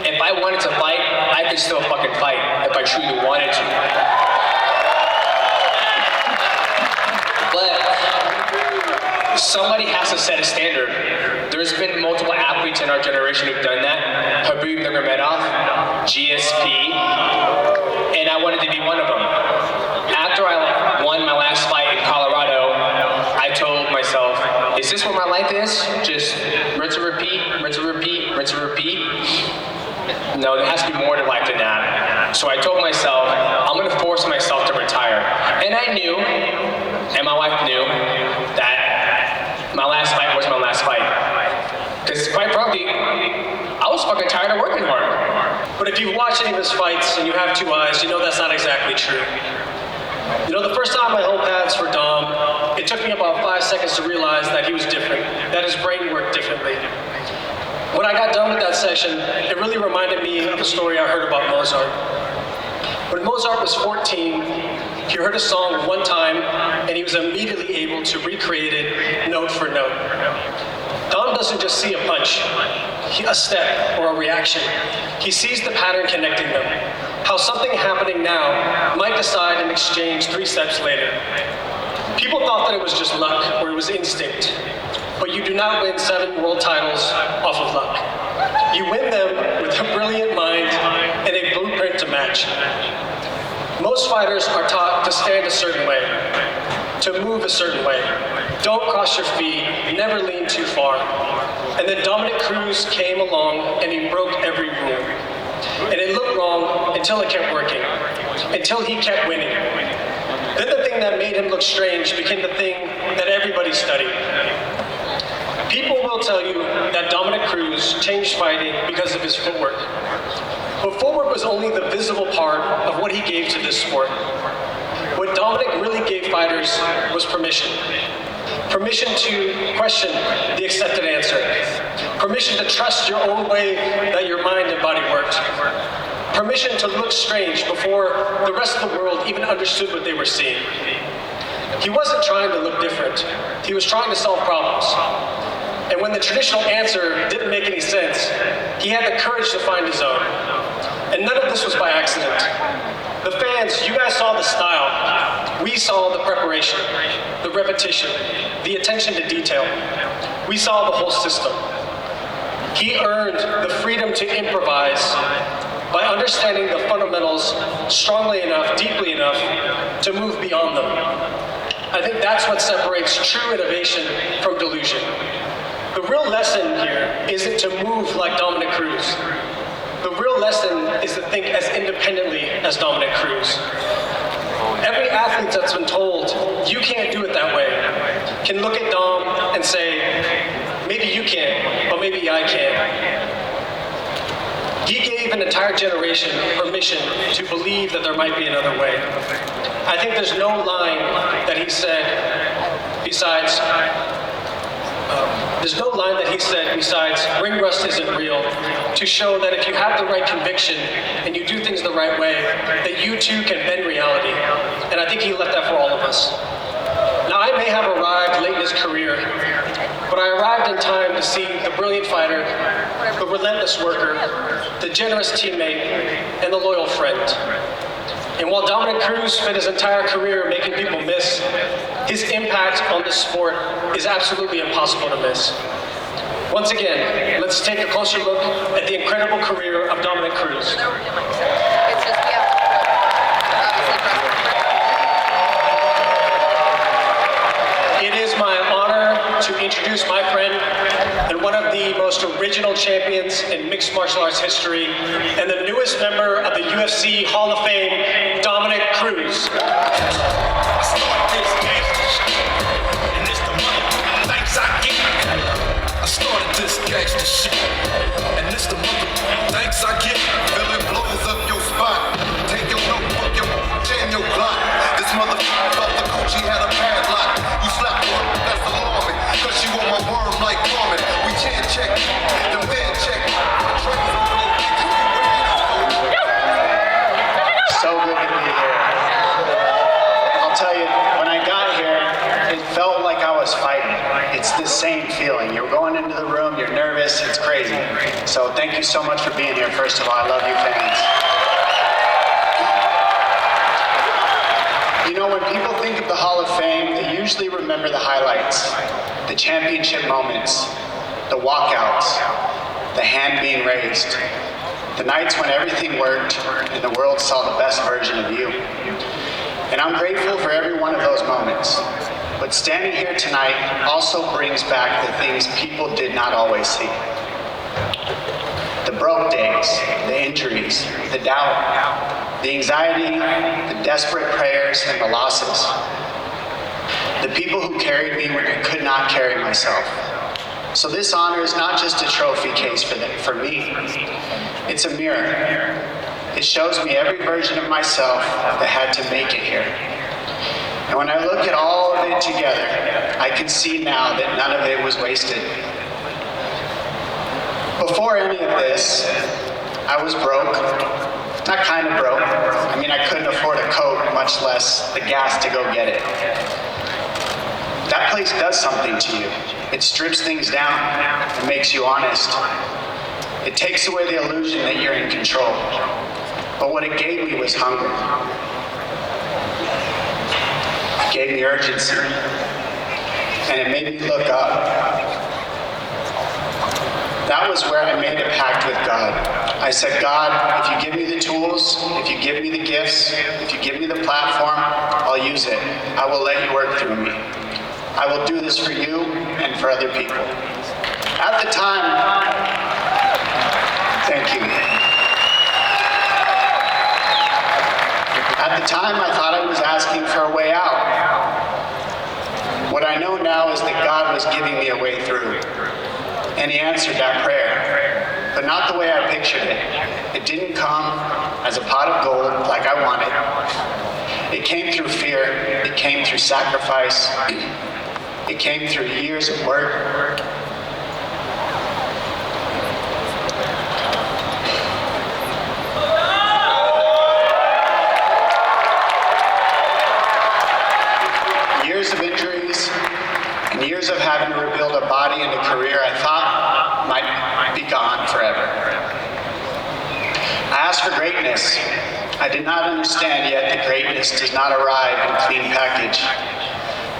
if I wanted to fight, I could still fucking fight if I truly wanted to. But somebody has to set a standard. There's been multiple athletes in our generation who've done that. Habib Nurmagomedov, GSP, and I wanted to be one of them. After I won my last fight in Colorado, I told myself, is this what my life is? Just rinse and repeat, rinse and repeat, rinse and repeat. No, there has to be more to life than that. So I told myself, I'm going to force myself to retire. And I knew, and my wife knew, that my last fight was my last fight. Because quite frankly, I was fucking tired of working hard. But if you've watched any of his fights and you have two eyes, you know that's not exactly true. You know, the first time I held pads for Dom, it took me about 5 seconds to realize that he was different, that his brain worked differently. When I got done with that session, it really reminded me of a story I heard about Mozart. When Mozart was 14, he heard a song one time, and he was immediately able to recreate it note for note. Dom doesn't just see a punch, a step, or a reaction. He sees the pattern connecting them, how something happening now might decide an exchange 3 steps later. People thought that it was just luck, or it was instinct. But you do not win 7 world titles off of luck. You win them with a brilliant mind and a blueprint to match. Most fighters are taught to stand a certain way, to move a certain way. Don't cross your feet, never lean too far. And then Dominic Cruz came along and he broke every rule. And it looked wrong until it kept working, until he kept winning. Then the thing that made him look strange became the thing that everybody studied. People will tell you that Dominic Cruz changed fighting because of his footwork. But footwork was only the visible part of what he gave to this sport. What Dominic really gave fighters was permission. Permission to question the accepted answer. Permission to trust your own way that your mind and body worked. Permission to look strange before the rest of the world even understood what they were seeing. He wasn't trying to look different. He was trying to solve problems. And when the traditional answer didn't make any sense, he had the courage to find his own. And none of this was by accident. The fans, you guys saw the style. We saw the preparation, the repetition, the attention to detail. We saw the whole system. He earned the freedom to improvise by understanding the fundamentals strongly enough, deeply enough, to move beyond them. I think that's what separates true innovation from delusion. The real lesson here isn't to move like Dominic Cruz. The real lesson is to think as independently as Dominic Cruz. Every athlete that's been told, you can't do it that way, can look at Dom and say, maybe you can, but maybe I can. He gave an entire generation permission to believe that there might be another way. I think there's no line that he said besides, ring rust isn't real, to show that if you have the right conviction and you do things the right way, that you too can bend reality. And I think he left that for all of us. Now, I may have arrived late in his career, but I arrived in time to see the brilliant fighter, the relentless worker, the generous teammate, and the loyal friend. And while Dominic Cruz spent his entire career making people miss, his impact on the sport is absolutely impossible to miss. Once again, let's take a closer look at the incredible career of Dominic Cruz. It is my honor to introduce my friend and one of the most original champions in mixed martial arts history, and the newest member of the UFC Hall of Fame, Dominic Cruz.
I started this gangster shit, and this the mother thanks I get. Feeling blows up your spot. Take your notebook, your jam your block. This motherfucker thought the Gucci had a padlock. You slapped her, that's alarming, cause she want my worm like Norman. We can't check, the man check.
So good to be here. I'll tell you, when I got here, it felt like I was fighting. It's the same feeling. You're going into the room, you're nervous, it's crazy. So thank you so much for being here, first of all. I love you fans. You know, when people think of the Hall of Fame, they usually remember the highlights, the championship moments, the walkouts, the hand being raised, the nights when everything worked and the world saw the best version of you. And I'm grateful for every one of those moments. But standing here tonight also brings back the things people did not always see. The broke days, the injuries, the doubt, the anxiety, the desperate prayers, and the losses. The people who carried me when I could not carry myself. So this honor is not just a trophy case for me. It's a mirror. It shows me every version of myself that had to make it here. And when I look at all of it together, I can see now that none of it was wasted. Before any of this, I was broke. Not kind of broke. I mean, I couldn't afford a coat, much less the gas to go get it. That place does something to you. It strips things down and makes you honest. It takes away the illusion that you're in control. But what it gave me was hunger. It gave me urgency. And it made me look up. That was where I made a pact with God. I said, God, if you give me the tools, if you give me the gifts, if you give me the platform, I'll use it. I will let you work through me. I will do this for you and for other people. At the time, thank you. At the time, I thought I was asking for a way out. What I know now is that God was giving me a way through. And he answered that prayer, but not the way I pictured it. It didn't come as a pot of gold like I wanted. It came through fear. It came through sacrifice. It came through years of work. Years of injuries and years of having to rebuild a body and a career I thought might be gone forever. I asked for greatness. I did not understand yet that greatness does not arrive in a clean package.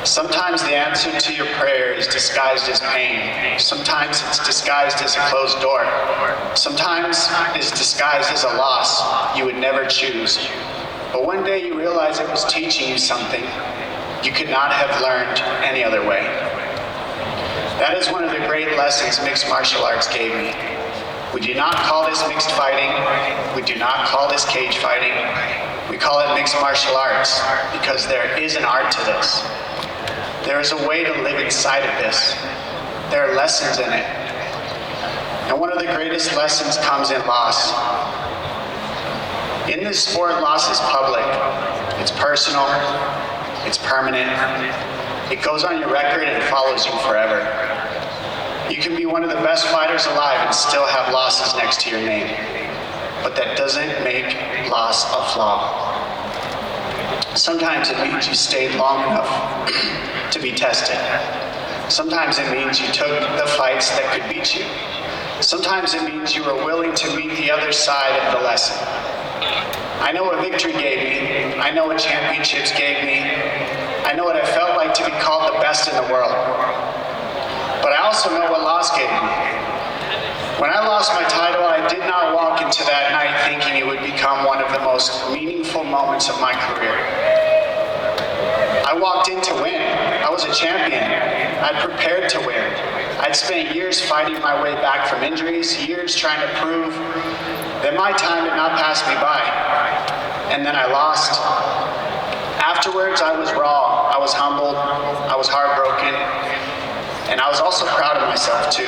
Sometimes the answer to your prayer is disguised as pain. Sometimes it's disguised as a closed door. Sometimes it's disguised as a loss you would never choose. But one day you realize it was teaching you something you could not have learned any other way. That is one of the great lessons mixed martial arts gave me. We do not call this mixed fighting. We do not call this cage fighting. We call it mixed martial arts because there is an art to this. There is a way to live inside of this. There are lessons in it. And one of the greatest lessons comes in loss. In this sport, loss is public. It's personal. It's permanent. It goes on your record and follows you forever. You can be one of the best fighters alive and still have losses next to your name. But that doesn't make loss a flaw. Sometimes it means you stayed long enough to be tested. Sometimes it means you took the fights that could beat you. Sometimes it means you were willing to meet the other side of the lesson. I know what victory gave me. I know what championships gave me. I know what it felt like to be called the best in the world. But I also know what loss gave me. When I lost my title, I did not walk into that night thinking it would become one of the most meaningful moments of my career. I walked in to win. I was a champion. I prepared to win. I'd spent years fighting my way back from injuries, years trying to prove that my time had not passed me by. And then I lost. Afterwards, I was raw. I was humbled. I was heartbroken. And I was also proud of myself, too.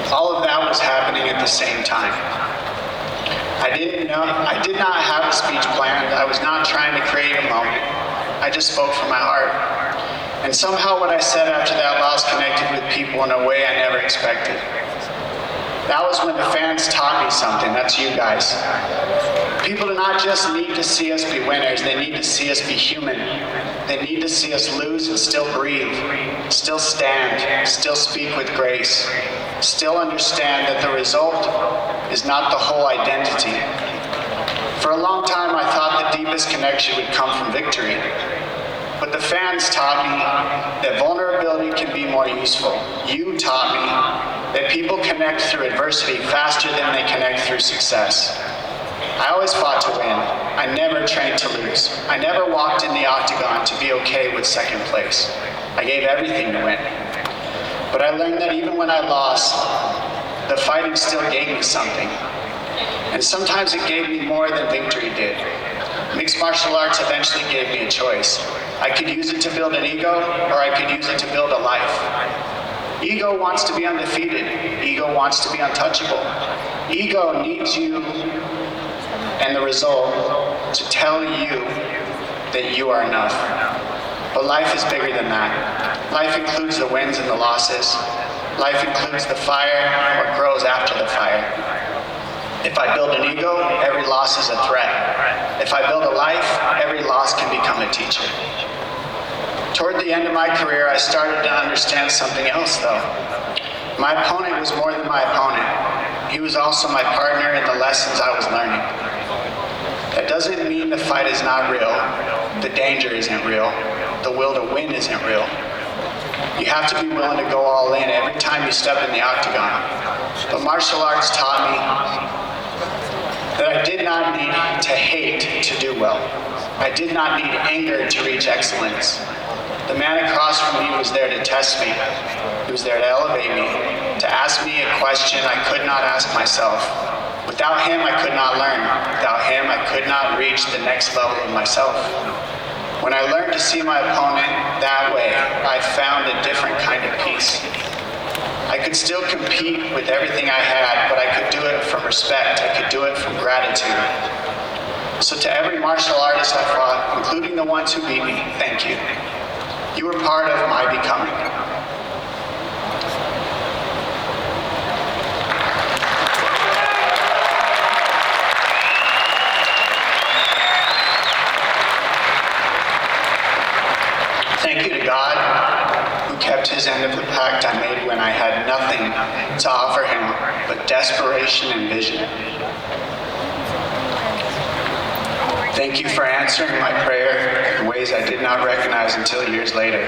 All of that was happening at the same time. I did not have a speech planned. I was not trying to create a moment. I just spoke from my heart. And somehow what I said after that loss connected with people in a way I never expected. That was when the fans taught me something. That's you guys. People do not just need to see us be winners. They need to see us be human. They need to see us lose and still breathe, still stand, still speak with grace, still understand that the result is not the whole identity. For a long time, I thought the deepest connection would come from victory. But the fans taught me that vulnerability can be more useful. You taught me that people connect through adversity faster than they connect through success. I always fought to win. I never trained to lose. I never walked in the octagon to be okay with second place. I gave everything to win. But I learned that even when I lost, the fighting still gave me something. And sometimes it gave me more than victory did. Mixed martial arts eventually gave me a choice. I could use it to build an ego, or I could use it to build a life. Ego wants to be undefeated. Ego wants to be untouchable. Ego needs you and the result to tell you that you are enough. But life is bigger than that. Life includes the wins and the losses. Life includes the fire and what grows after the fire. If I build an ego, every loss is a threat. If I build a life, every loss can become a teacher. Toward the end of my career, I started to understand something else, though. My opponent was more than my opponent. He was also my partner in the lessons I was learning. That doesn't mean the fight is not real, the danger isn't real, the will to win isn't real. You have to be willing to go all in every time you step in the octagon. But martial arts taught me that I did not need to hate to do well. I did not need anger to reach excellence. The man across from me was there to test me. He was there to elevate me, to ask me a question I could not ask myself. Without him, I could not learn. Without him, I could not reach the next level of myself. When I learned to see my opponent that way, I found a different kind of peace. I could still compete with everything I had, but I could do it from respect. I could do it from gratitude. So to every martial artist I fought, including the ones who beat me, thank you. You were part of my becoming. Thank you to God, who kept his end of the pact I made when I had nothing to offer him but desperation and vision. Thank you for answering my prayer in ways I did not recognize until years later.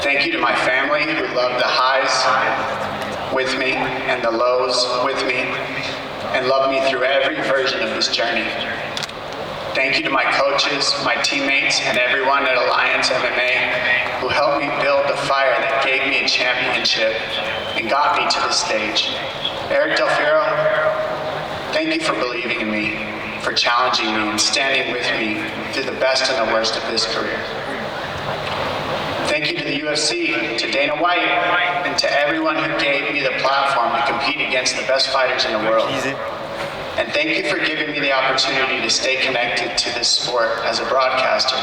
Thank you to my family who loved the highs with me and the lows with me and loved me through every version of this journey. Thank you to my coaches, my teammates, and everyone at Alliance MMA who helped me build the fire that gave me a championship and got me to this stage. Eric Del Fiero, thank you for believing in me, for challenging me and standing with me through the best and the worst of this career. Thank you to the UFC, to Dana White, and to everyone who gave me the platform to compete against the best fighters in the world. And thank you for giving me the opportunity to stay connected to this sport as a broadcaster.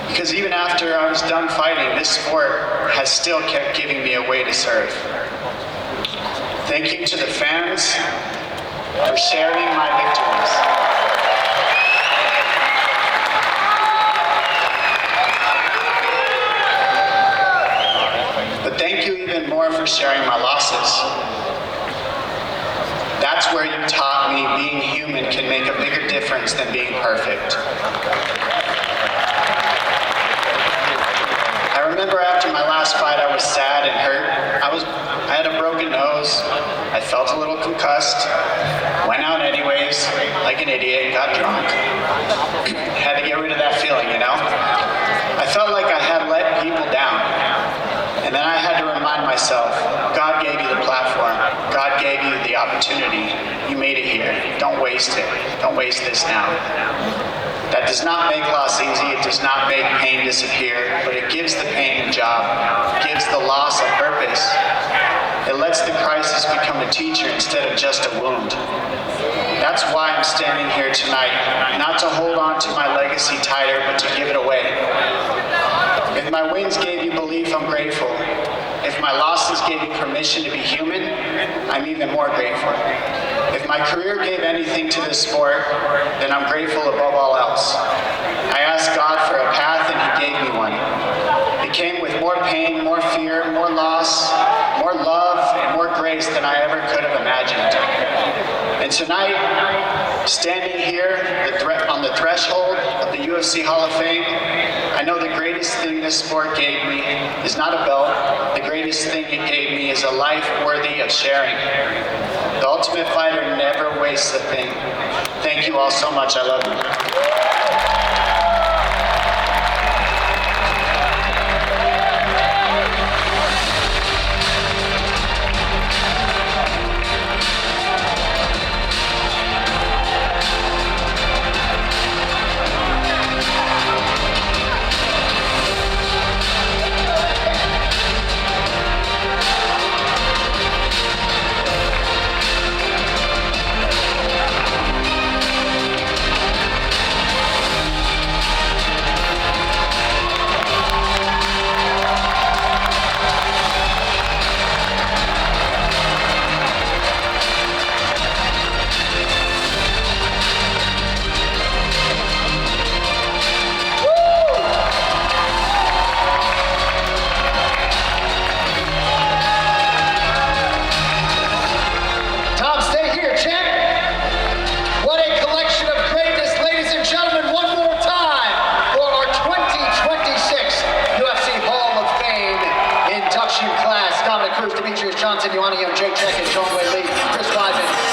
Because even after I was done fighting, this sport has still kept giving me a way to serve. Thank you to the fans for sharing my victories. But thank you even more for sharing my losses. That's where you taught me being human can make a bigger difference than being perfect. I remember after my last fight, I was sad and hurt. I had a broken nose. I felt a little concussed. Went out anyways, like an idiot, got drunk. Had to get rid of that feeling, you know? I felt like I had let people down. And then I had to remind myself, God gave you the platform. God gave you the opportunity. You made it here. Don't waste it. Don't waste this now. That does not make loss easy. It does not make pain disappear, but it gives the pain a job. It gives the loss a purpose. It lets the crisis become a teacher instead of just a wound. That's why I'm standing here tonight, not to hold on to my legacy tighter, but to give it away. If my wins gave you belief, I'm grateful. If my losses gave you permission to be human, I'm even more grateful. If my career gave anything to this sport, then I'm grateful above all else. I asked God for a path and He gave me one. It came with more pain, more fear, more loss, more love, and more grace than I ever could have imagined. And tonight, standing here on the threshold of the UFC Hall of Fame, I know the greatest thing this sport gave me is not a belt. The greatest thing it gave me is a life worthy of sharing. The Ultimate Fighter never wastes a thing. Thank you all so much. I love you.
Jay Check and John Wei Lee, Chris Weidman.